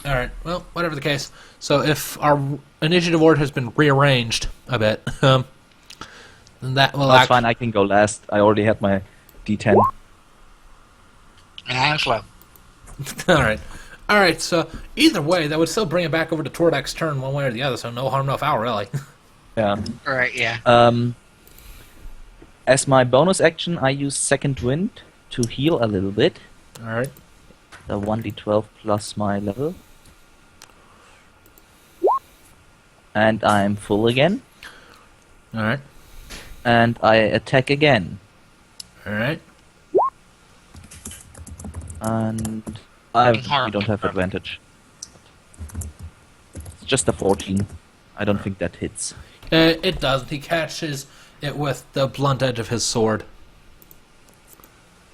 Alright, well, whatever the case. So if our initiative order has been rearranged a bit, then that will That's fine, I can go last. I already had my D10. And I'm slow. Alright. Alright, so either way, that would still bring it back over to Tordek's turn one way or the other, so no harm, no foul, really. Yeah. Right, yeah. As my bonus action, I use Second Wind to heal a little bit. Alright. The 1d12 plus my level. And I'm full again. Alright. And I attack again. Alright. And Harm. you don't have advantage. It's just a 14. I don't think that hits. It doesn't. He catches it with the blunt edge of his sword.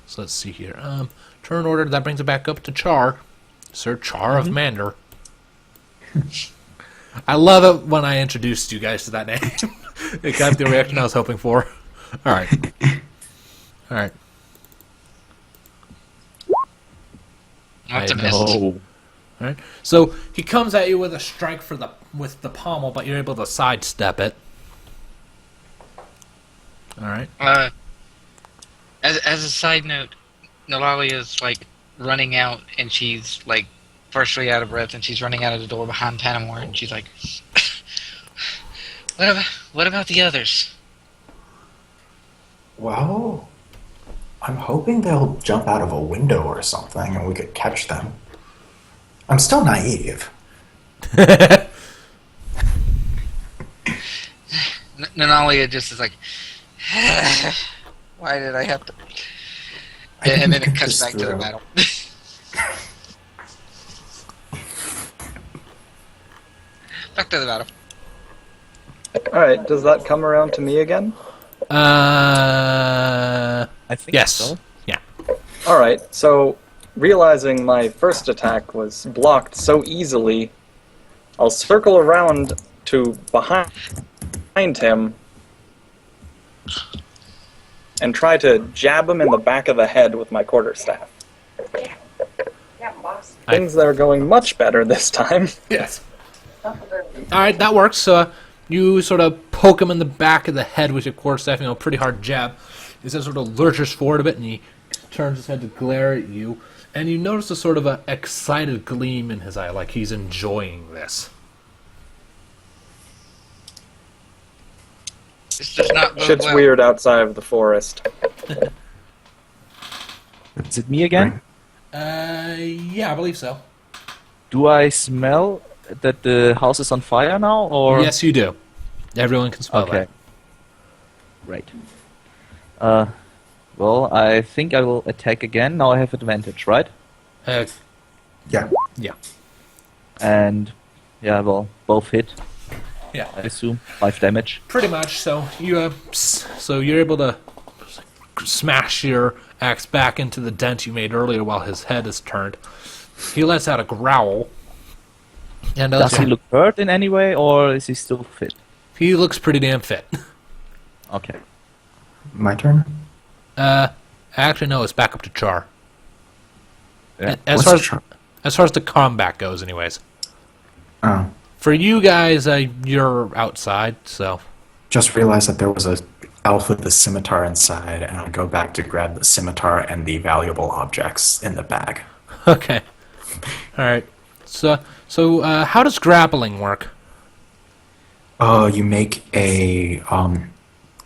So let's see here. Turn order, that brings it back up to Char. Sir Char of Mander. I love it when I introduced you guys to that name. It got the reaction I was hoping for. Alright. Alright. That's a I miss. Oh. Alright. So he comes at you with a strike with the pommel, but you're able to sidestep it. Alright. As a side note, Nalali is like running out, and she's like partially out of breath, and she's running out of the door behind Panamore, and she's like, "What about the others?" Well, I'm hoping they'll jump out of a window or something and we could catch them. I'm still naive. Nanalia just is like, Why did I have to? I didn't And then it think cuts this back to the through. battle. Back to the battle. Alright, does that come around to me again? I think Yes. so. Yeah. Alright, so realizing my first attack was blocked so easily, I'll circle around to behind him and try to jab him in the back of the head with my quarterstaff. Things that are going much better this time. Yes. All right, that works. So you sort of poke him in the back of the head with your quarterstaff, pretty hard jab. He then sort of lurches forward a bit, and he turns his head to glare at you. And you notice a sort of a excited gleam in his eye, like he's enjoying this. This does not bode Shit's well. weird outside of the forest. Is it me again? Yeah, I believe so. Do I smell that the house is on fire now, or? Yes, you do. Everyone can smell Okay. Right. Well, I think I will attack again. Now I have advantage, right? that. Yeah. Yeah. And yeah, well, both hit. Yeah. I assume 5 damage. Pretty much. So you're able to smash your axe back into the dent you made earlier while his head is turned. He lets out a growl. And Does he look hurt in any way, or is he still fit? He looks pretty damn fit. Okay. My turn? Actually, no. It's back up to Char. Yeah. As What's far as the combat goes, anyways. Oh. For you guys, you're outside, so Just realized that there was a elf with a scimitar inside, and I'll go back to grab the scimitar and the valuable objects in the bag. okay. All right. So how does grappling work? You make a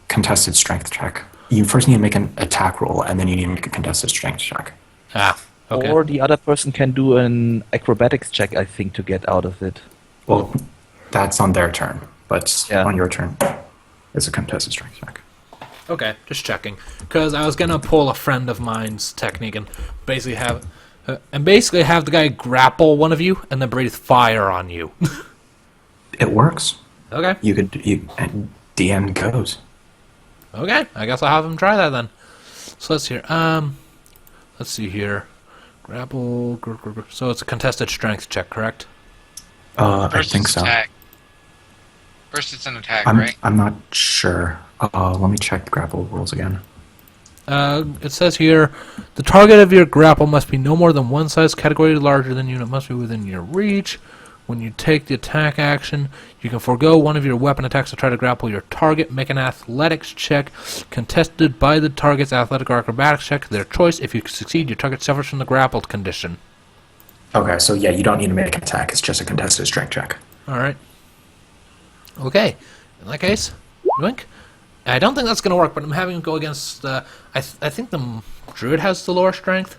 contested strength check. You first need to make an attack roll, and then you need to make a contested strength check. Ah. Okay. Or the other person can do an acrobatics check, I think, to get out of it. Well, that's on their turn, but Yeah. on your turn, it's a contested strength check. Okay, just checking. Because I was gonna pull a friend of mine's technique and basically have the guy grapple one of you and then breathe fire on you. It works. Okay. And the end goes. Okay. I guess I'll have him try that then. So let's see here. Grapple. So it's a contested strength check, correct? I First think it's so. attack. First it's an attack, I'm right? I'm not sure. Let me check the grapple rules again. It says here, the target of your grapple must be no more than one size category larger than you, and it must be within your reach. When you take the attack action, you can forego one of your weapon attacks to try to grapple your target. Make an athletics check contested by the target's athletic or acrobatics check, their choice. If you succeed, your target suffers from the grappled condition. Okay, so yeah, you don't need to make an attack. It's just a contested strength check. All right. Okay. In that case, yoink. I don't think that's going to work, but I'm having him go against... I think the druid has the lower strength.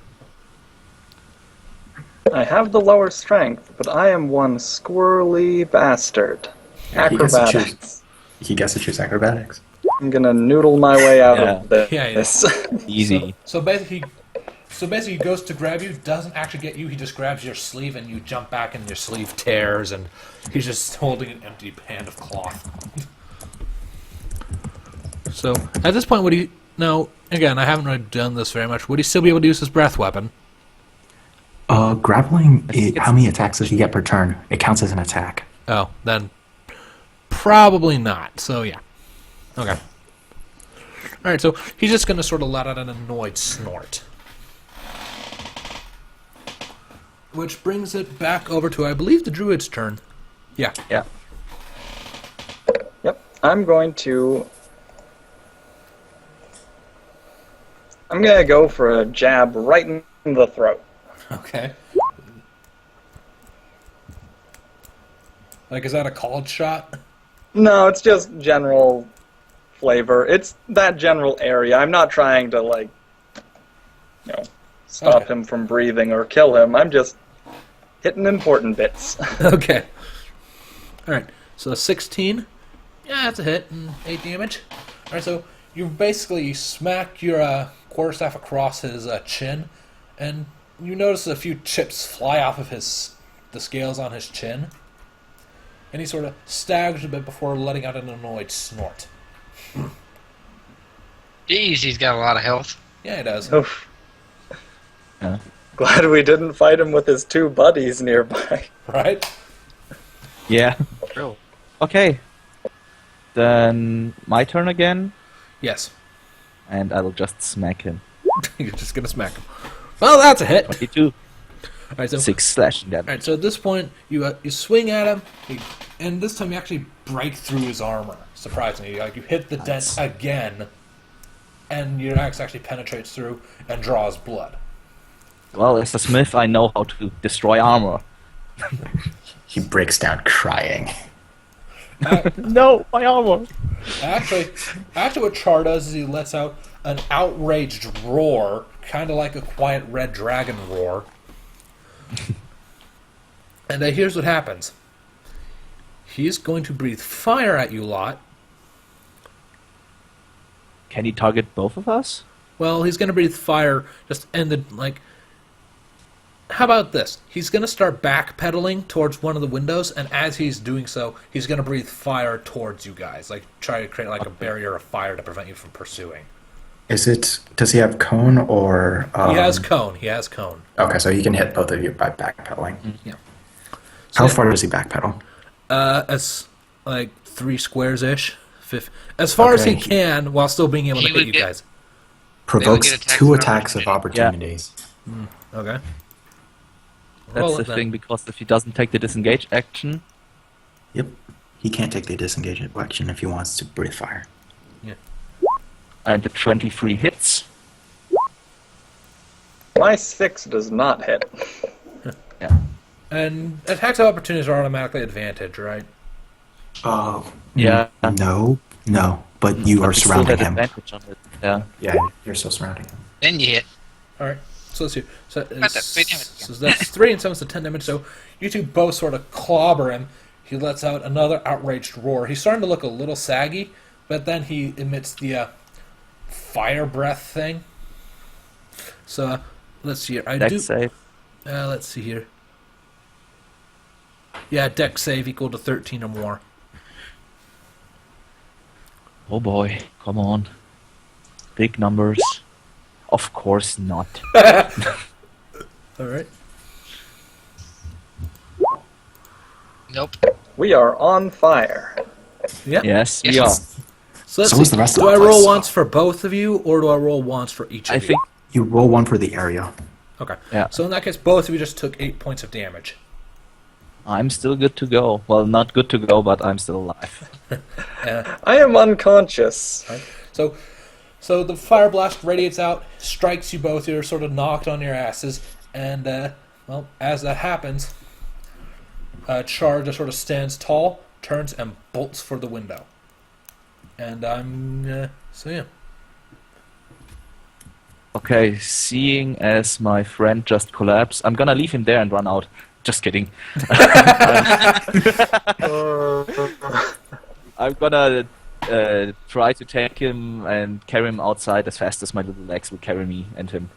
I have the lower strength, but I am one squirrely bastard. Yeah, he gets to Acrobatics. He gets to choose acrobatics. I'm gonna noodle my way out of this. Yeah, Easy. So basically he goes to grab you, doesn't actually get you, he just grabs your sleeve and you jump back and your sleeve tears and he's just holding an empty hand of cloth. So, at this point, now, again, I haven't really done this very much, would he still be able to use his breath weapon? Grappling, how many attacks does he get per turn? It counts as an attack. Oh, then probably not, so yeah. Okay. Alright, so he's just going to sort of let out an annoyed snort. Which brings it back over to, I believe, the druid's turn. Yeah. Yeah. Yep. I'm gonna go for a jab right in the throat. Okay. Like, is that a called shot? No, it's just general flavor. It's that general area. I'm not trying to, stop Okay. him from breathing or kill him. I'm just hitting important bits. Okay. Alright, so 16. Yeah, that's a hit and 8 damage. Alright, so you basically smack your quarterstaff across his chin, and you notice a few chips fly off of the scales on his chin, and he sort of staggers a bit before letting out an annoyed snort. Jeez, he's got a lot of health. Yeah, he does. Oof. Yeah. Glad we didn't fight him with his two buddies nearby. Right? Yeah. True. Okay. Then my turn again, Yes. and I will just smack him. You're just gonna smack him. Well, that's a hit. 22. All right, so 6 slashing damage. Alright, so at this point, you swing at him, and this time you actually break through his armor, surprisingly. Like, you hit the dent again, and your axe actually penetrates through and draws blood. Well, as a smith, I know how to destroy armor. He breaks down crying. No, my armor! Actually, what Char does is he lets out an outraged roar, kind of like a quiet red dragon roar. And here's what happens. He's going to breathe fire at you lot. Can he target both of us? Well, he's going to breathe fire just in the, like... How about this? He's going to start backpedaling towards one of the windows, and as he's doing so, he's going to breathe fire towards you guys. Like, try to create, like, a barrier of fire to prevent you from pursuing. Does he have cone or... He has cone. Okay, so he can hit both of you by backpedaling. Yeah. How far does he backpedal? As, like, 3 squares-ish. As far as he Okay. can, while still being able to He hit would you get- guys. Provokes get attacks 2 of attacks of opportunities. Okay. That's Roll the it then. thing, because if he doesn't take the disengage action, Yep. He can't take the disengage action if he wants to breathe fire. and the 23 hits. My 6 does not hit. Yeah. And attacks of opportunities are automatically advantage, right? Yeah. No, but you are But he still surrounding had him. advantage on it. Yeah. Yeah, you're still surrounding him. Then you hit. Alright, so let's see. So, Got that 3 damage. so that's 3 and 7, so 10 damage. So you two both sort of clobber him. He lets out another outraged roar. He's starting to look a little saggy, but then he emits the fire breath thing. So let's see here. Dex save. Let's see here. Yeah, dex save equal to 13 or more. Oh boy, come on. Big numbers. Of course not. Alright. Nope. We are on fire. Yep. Yes, we Yes. are. So let's So is see. the rest Do of I the roll place. once for both of you, or do I roll once for each of I you? think, You roll 1 for the area. Okay. yeah, So in that case, both of you just took 8 points of damage. I'm still good to go. Well, not good to go, but I'm still alive. I am unconscious. Right? So the fire blast radiates out, strikes you both. You're sort of knocked on your asses, and well, as that happens, Char just sort of stands tall, turns, and bolts for the window. And I'm so yeah. Okay, seeing as my friend just collapsed, I'm gonna leave him there and run out. Just kidding. I'm gonna try to take him and carry him outside as fast as my little legs will carry me and him.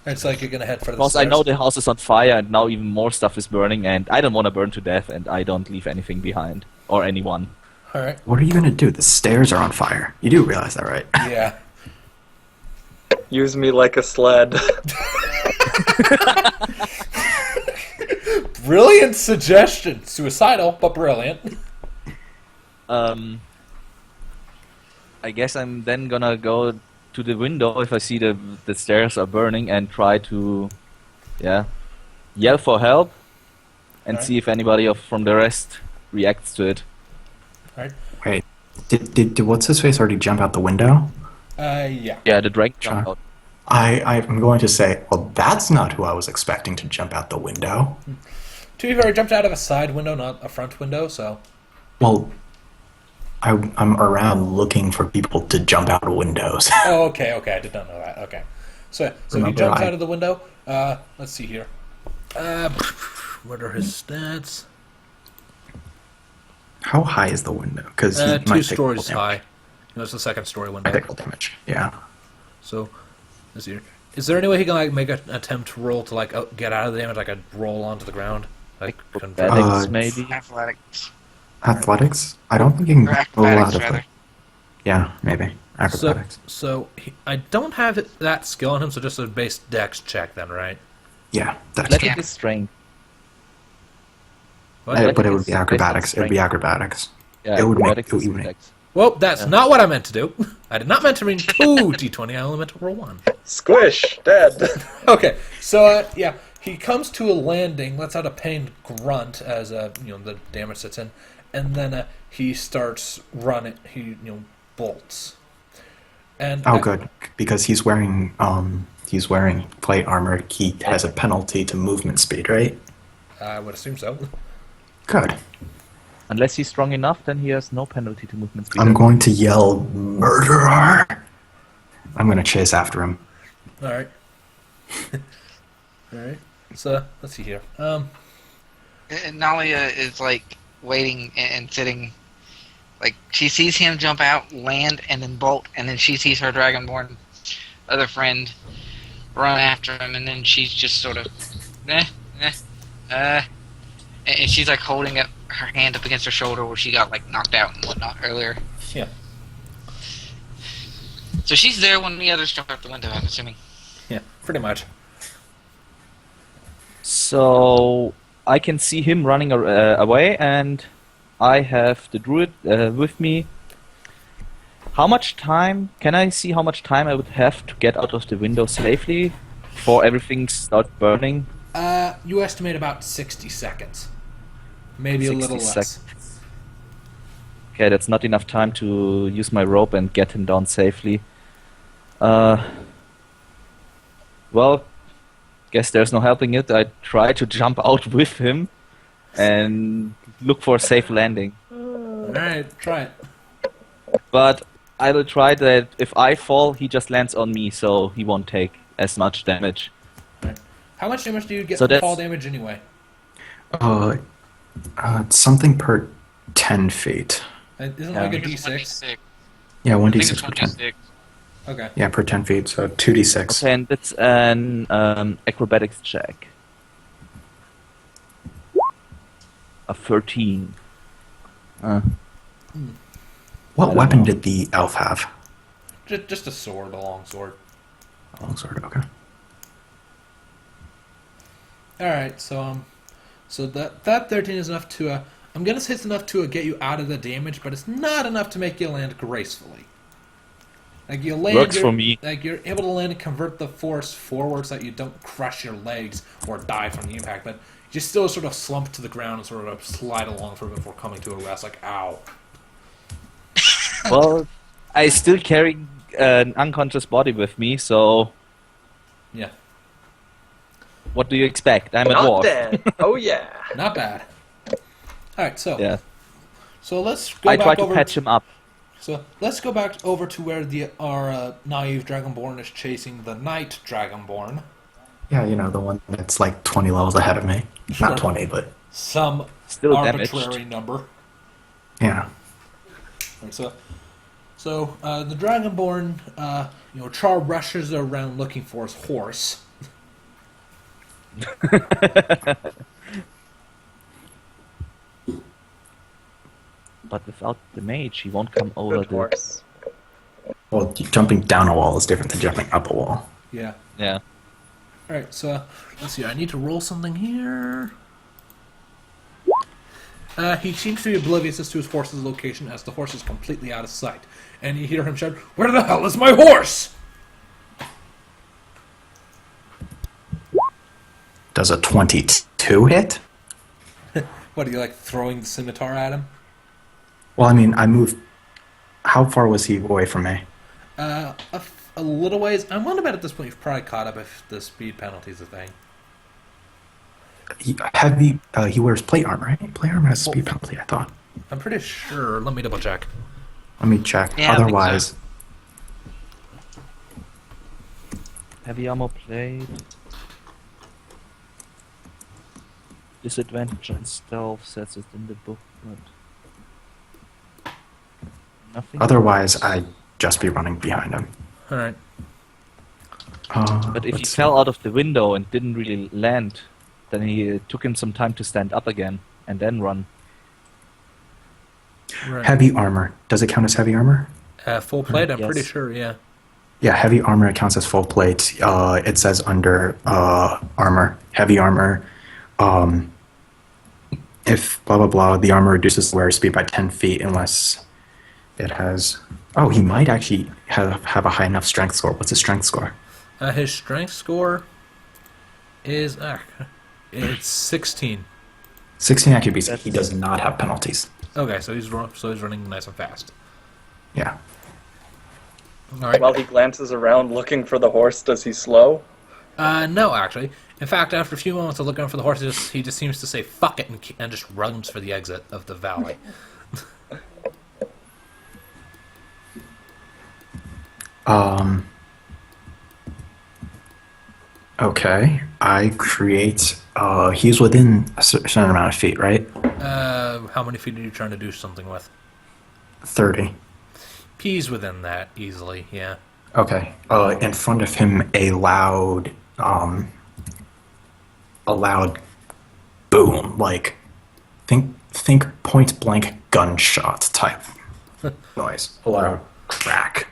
It's like you're gonna head for the Because I stairs. know the house is on fire and now even more stuff is burning and I don't want to burn to death and I don't leave anything behind. Or anyone. All right. What are you going to do? The stairs are on fire. You do realize that, right? Yeah. Use me like a sled. Brilliant suggestion. Suicidal, but brilliant. I guess I'm then gonna go to the window if I see the stairs are burning and try to, yell for help and Alright. see if anybody from the rest reacts to it. All right. Wait, did what's his face already jump out the window? Yeah. Yeah, the dragon jumped Sure. out. I'm going to say, well, that's not who I was expecting to jump out the window. To be fair, he jumped out of a side window, not a front window. So Well, I'm around looking for people to jump out of windows. oh, okay. I did not know that. Okay. So he Remember, jumps I- out of the window. Let's see here. What are his stats? How high is the window? Because 2 stories high. It's the second story window. Critical damage. Yeah. So, let's see here. Is there any way he can like make an attempt to roll to like get out of the damage, like a roll onto the ground, like convert? Acrobatics, maybe. Athletics. Athletics? I don't think you Or can roll acrobatics, out of rather. it. Yeah, maybe. Acrobatics. I don't have that skill on him, so just a base dex check then, right? Yeah, that's Athletic Yeah. is strength. What? But it would is be based on acrobatics. It would be strength. acrobatics. Yeah, It would make- acrobatics it would is make- dex. Well, that's not what I meant to do. I did not meant to bring 2 d20. I only meant to roll 1. Squish! Dead! Okay, so yeah, he comes to a landing, lets out a pained grunt as the damage sets in, and then he starts running. He bolts. And Oh, good. Because he's wearing plate armor. He has a penalty to movement speed, right? I would assume so. Good. Unless he's strong enough, then he has no penalty to movement speed. I'm going to yell, "Murderer!" I'm going to chase after him. All right. All right. So let's see here. And Nalia is like waiting and sitting. Like she sees him jump out, land, and then bolt, and then she sees her dragonborn other friend run after him, and then she's just sort of, and she's like holding up her hand up against her shoulder where she got like knocked out and whatnot earlier. Yeah. So she's there when the others jump out the window, I'm assuming. Yeah. Pretty much. So I can see him running away, and I have the druid with me. How much time can I see? How much time I would have to get out of the window safely before everything starts burning? You estimate about 60 seconds. Maybe a 60 little less. seconds. Okay, that's not enough time to use my rope and get him down safely. Well, guess there's no helping it. I try to jump out with him and look for a safe landing. Alright, try it. But I will try that if I fall, he just lands on me, so he won't take as much damage. How much damage do you get So from that's- fall damage anyway? It's something per 10 feet. Isn't it Yeah. like a I think it's d6? 1d6. Yeah, I think 1d6 it's per 10. 1d6. Okay. Yeah, per 10 feet, so 2d6. Okay, and that's an acrobatics check. A 13. What weapon did the elf have? Just a sword, a long sword. A long sword, okay. Alright, so that 13 is enough to, I'm gonna say it's enough to get you out of the damage, but it's not enough to make you land gracefully. Like you land, Works for me. Like you're able to land and convert the force forward so that you don't crush your legs or die from the impact, but you still sort of slump to the ground and sort of slide along for a bit before coming to a rest. Like ow. Well, I still carry an unconscious body with me, so Yeah, what do you expect? I'm a Not dwarf. dead! Oh yeah! not bad. All right, so Yeah. so let's go I back try to over. patch him up. So let's go back over to where our naive dragonborn is chasing the knight dragonborn. Yeah, the one that's like 20 levels ahead of me. Sure. Not 20, but Some Still arbitrary damaged. number. yeah. Right, so the dragonborn, Char rushes around looking for his horse. But without the mage, he won't come over Good horse. Well, jumping down a wall is different than jumping up a wall. Yeah. Yeah. All right. So let's see. I need to roll something here. He seems to be oblivious as to his horse's location, as the horse is completely out of sight. And you hear him shout, "Where the hell is my horse?" Does a 22 hit? What are you like throwing the scimitar at him? Well, I mean, I moved. How far was he away from me? A little ways. I'm willing to bet at this point you've probably caught up if the speed penalty is a thing. He wears plate armor, right? Plate armor has a speed penalty, I thought. I'm pretty sure. Let me double check. Let me check. Yeah, I think so. Otherwise, Heavy armor plate. Disadvantage on stealth says it in the book, but Nothing. Otherwise, I'd just be running behind him. All right. But if he Let's- fell out of the window and didn't really land, then he took him some time to stand up again and then run. Right. Heavy armor. Does it count as heavy armor? Full plate. I'm Yes. pretty sure. Yeah. Yeah, heavy armor counts as full plate. It says under armor, heavy armor. If blah blah blah, the armor reduces the wearer speed by 10 feet unless it has. Oh, he might actually have a high enough strength score. What's his strength score? His strength score is it's 16. 16 actually beats it. He does not have penalties. Okay, so he's running nice and fast. Yeah. All right. While he glances around looking for the horse, does he slow? No, actually. In fact, after a few moments of looking for the horse, he just seems to say "fuck it" and just runs for the exit of the valley. Okay. I create. He's within a certain amount of feet, right? How many feet are you trying to do something with? 30. He's within that easily. Yeah. Okay. In front of him, a loud boom, like think point blank gunshot type noise. A loud crack.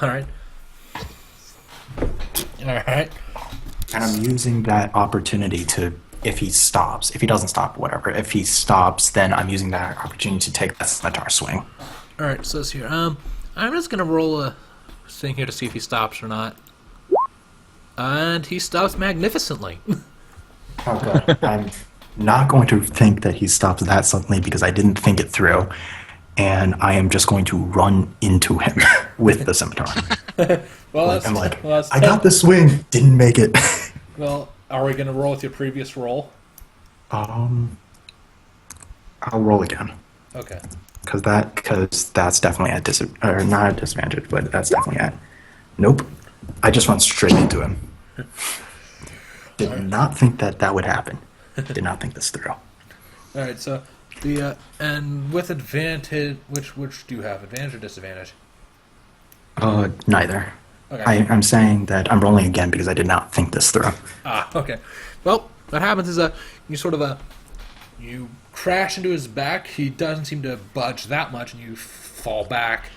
All right. All right. And I'm using that opportunity to, if he stops, if he doesn't stop, whatever. If he stops, then I'm using that opportunity to take that scimitar swing. All right. So here, I'm just gonna roll a thing here to see if he stops or not. And he stops magnificently. Okay. I'm not going to think that he stops that suddenly because I didn't think it through. And I am just going to run into him with the scimitar. Well, that's, I'm like, well, that's I got the swing, didn't make it. Well, are we gonna roll with your previous roll? I'll roll again. Okay. Because that's definitely at or not at disadvantage, but that's definitely at. Nope. I just went straight into him. Did not think that would happen. Did not think this through. All right. So the and with advantage, which do you have? Advantage or disadvantage? Neither. Okay. I'm saying that I'm rolling again because I did not think this through. Okay. Well, what happens is you sort of you crash into his back. He doesn't seem to budge that much, and you fall back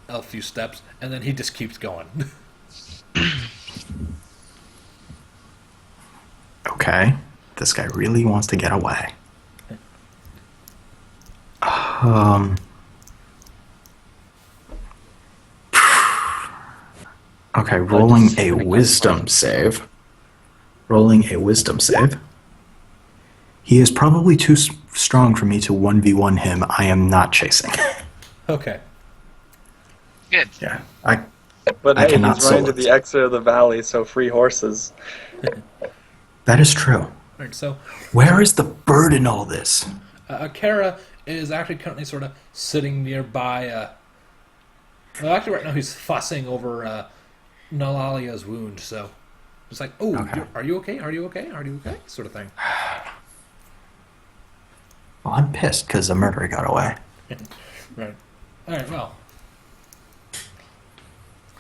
a few steps, and then he just keeps going. Okay. This guy really wants to get away. Okay, rolling a wisdom save. Rolling a wisdom save. He is probably too strong for me to 1v1 him. I am not chasing. Okay. Good. Yeah. But I hey, cannot he's running soul to it. the exit of the valley, so free horses. That is true. All right. So Where is the bird in all this? Kara is actually currently sort of sitting nearby. Well, actually, right now he's fussing over Nalalia's wound. So it's like, oh, Okay. are you okay? Are you okay? Are you okay? Sort of thing. Well, I'm pissed because the murderer got away. Right. All right. Well.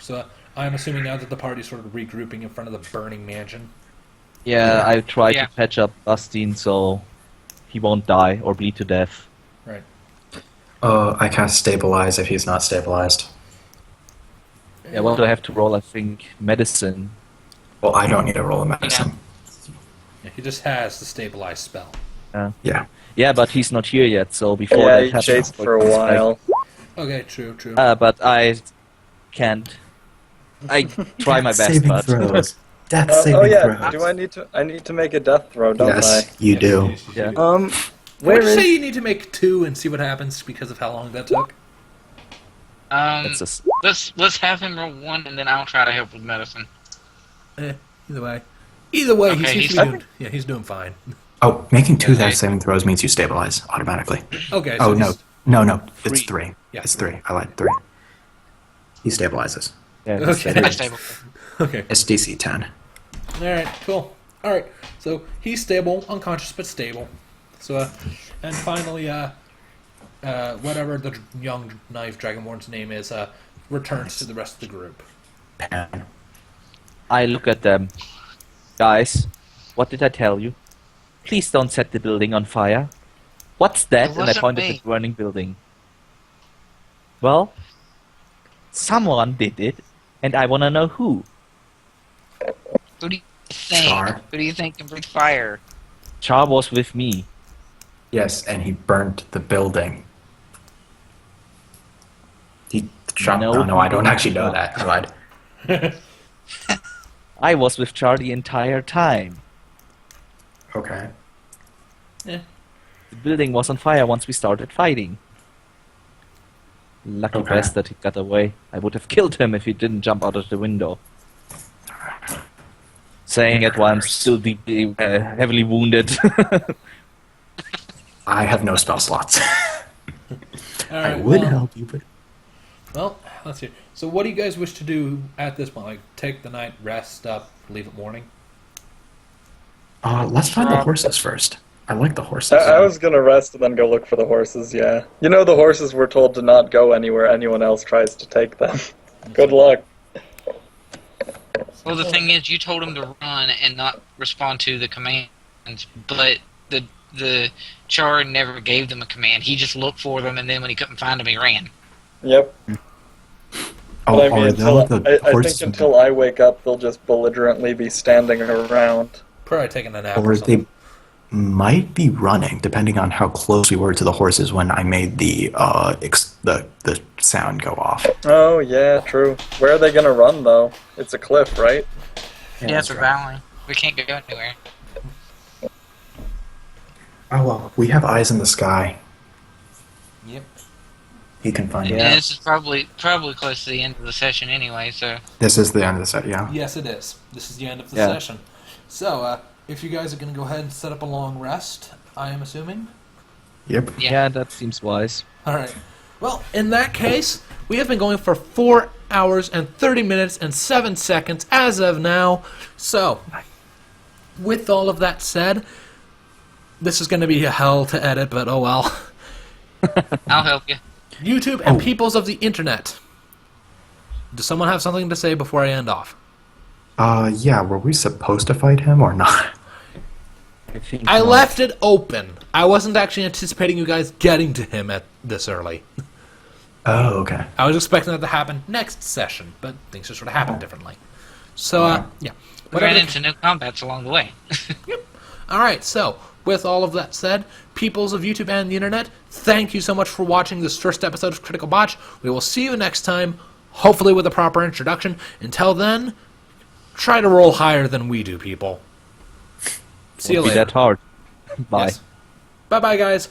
So I'm assuming now that the party's sort of regrouping in front of the burning mansion. Yeah, I tried Yeah. to patch up Bastien so he won't die or bleed to death. Right. I cast stabilize if he's not stabilized. Yeah, what do I have to roll? I think medicine. Well, I don't need to roll a medicine. Yeah, he just has the stabilize spell. Yeah. Yeah, but he's not here yet, so before Yeah, that he happens, chased for a he's back. while. Okay. True. True. But I can't. I try my best, saving but throws. Death Oh saving yeah, throws. do I need to? I need to make a death throw, don't Yes, you do. Yeah. I? Where Would you is? say you need to make 2 and see what happens because of how long that took? that's just, Let's have him roll 1, and then I'll try to help with medicine. Either way. Either way, he Okay, seems he's to be doing. Yeah, he's doing fine. Oh, making 2 Okay. death saving throws means you stabilize automatically. Okay. Oh, So no. he's- No, it's 3. 3. Yeah. It's 3. I lied. 3. He stabilizes. yeah, Okay. that's better. That's stable. Okay. It's DC 10. All right. Cool. All right. So he's stable, unconscious but stable. So, and finally, whatever the young knife dragonborn's name is, returns to the rest of the group. Pan. I look at them. Guys, what did I tell you? Please don't set the building on fire. What's that? It And I wasn't point at me. the burning building. Well, someone did it, and I want to know who. Who do you think? Char. Who do you think can breathe fire? Char was with me. Yes, and he burnt the building. He shot. No, No, no, I don't he actually know didn't. that. But I was with Char the entire time. okay. The building was on fire once we started fighting. Lucky Okay. bastard, he got away. I would have killed him if he didn't jump out of the window. Saying it while I'm still deeply, heavily wounded. I have no spell slots. All I right, would well, help you, but Well, let's see. So, what do you guys wish to do at this point? Like, take the night, rest up, leave it morning? let's find the horses first. I like the horses. I was gonna rest and then go look for the horses, yeah. You know the horses were told to not go anywhere anyone else tries to take them. Good luck. Well, the thing is, you told him to run and not respond to the commands, but the Char never gave them a command. He just looked for them, and then when he couldn't find them, he ran. Yep. Oh, But I mean, are until, the I horses? think until I wake up, they'll just belligerently be standing around. Probably taking a nap or Or something. they might be running, depending on how close we were to the horses when I made the sound go off. Oh, yeah, true. Where are they gonna run, though? It's a cliff, right? Yeah, it's a valley. We can't go anywhere. Oh well, we have eyes in the sky. Yep. He can find Yeah. it. And this is probably close to the end of the session anyway, so... This is the end of the set, yeah. Yes, it is. This is the end of the Yeah. session. So, if you guys are going to go ahead and set up a long rest, I am assuming. Yep. Yeah, that seems wise. All right. Well, in that case, we have been going for 4 hours and 30 minutes and 7 seconds as of now. So, with all of that said, this is going to be a hell to edit, but oh well. I'll help you. YouTube and peoples of the internet. Does someone have something to say before I end off? Yeah, were we supposed to fight him or not? I think I not. left it open. I wasn't actually anticipating you guys getting to him at this early. Oh, okay. I was expecting that to happen next session, but things just sort of happened differently. So, yeah. We ran into new combats along the way. Alright, so, with all of that said, peoples of YouTube and the internet, thank you so much for watching this first episode of Critical Botch. We will see you next time, hopefully with a proper introduction. Until then, try to roll higher than we do, people. See you Won't be later. that hard. Bye. Yes. Bye-bye, guys.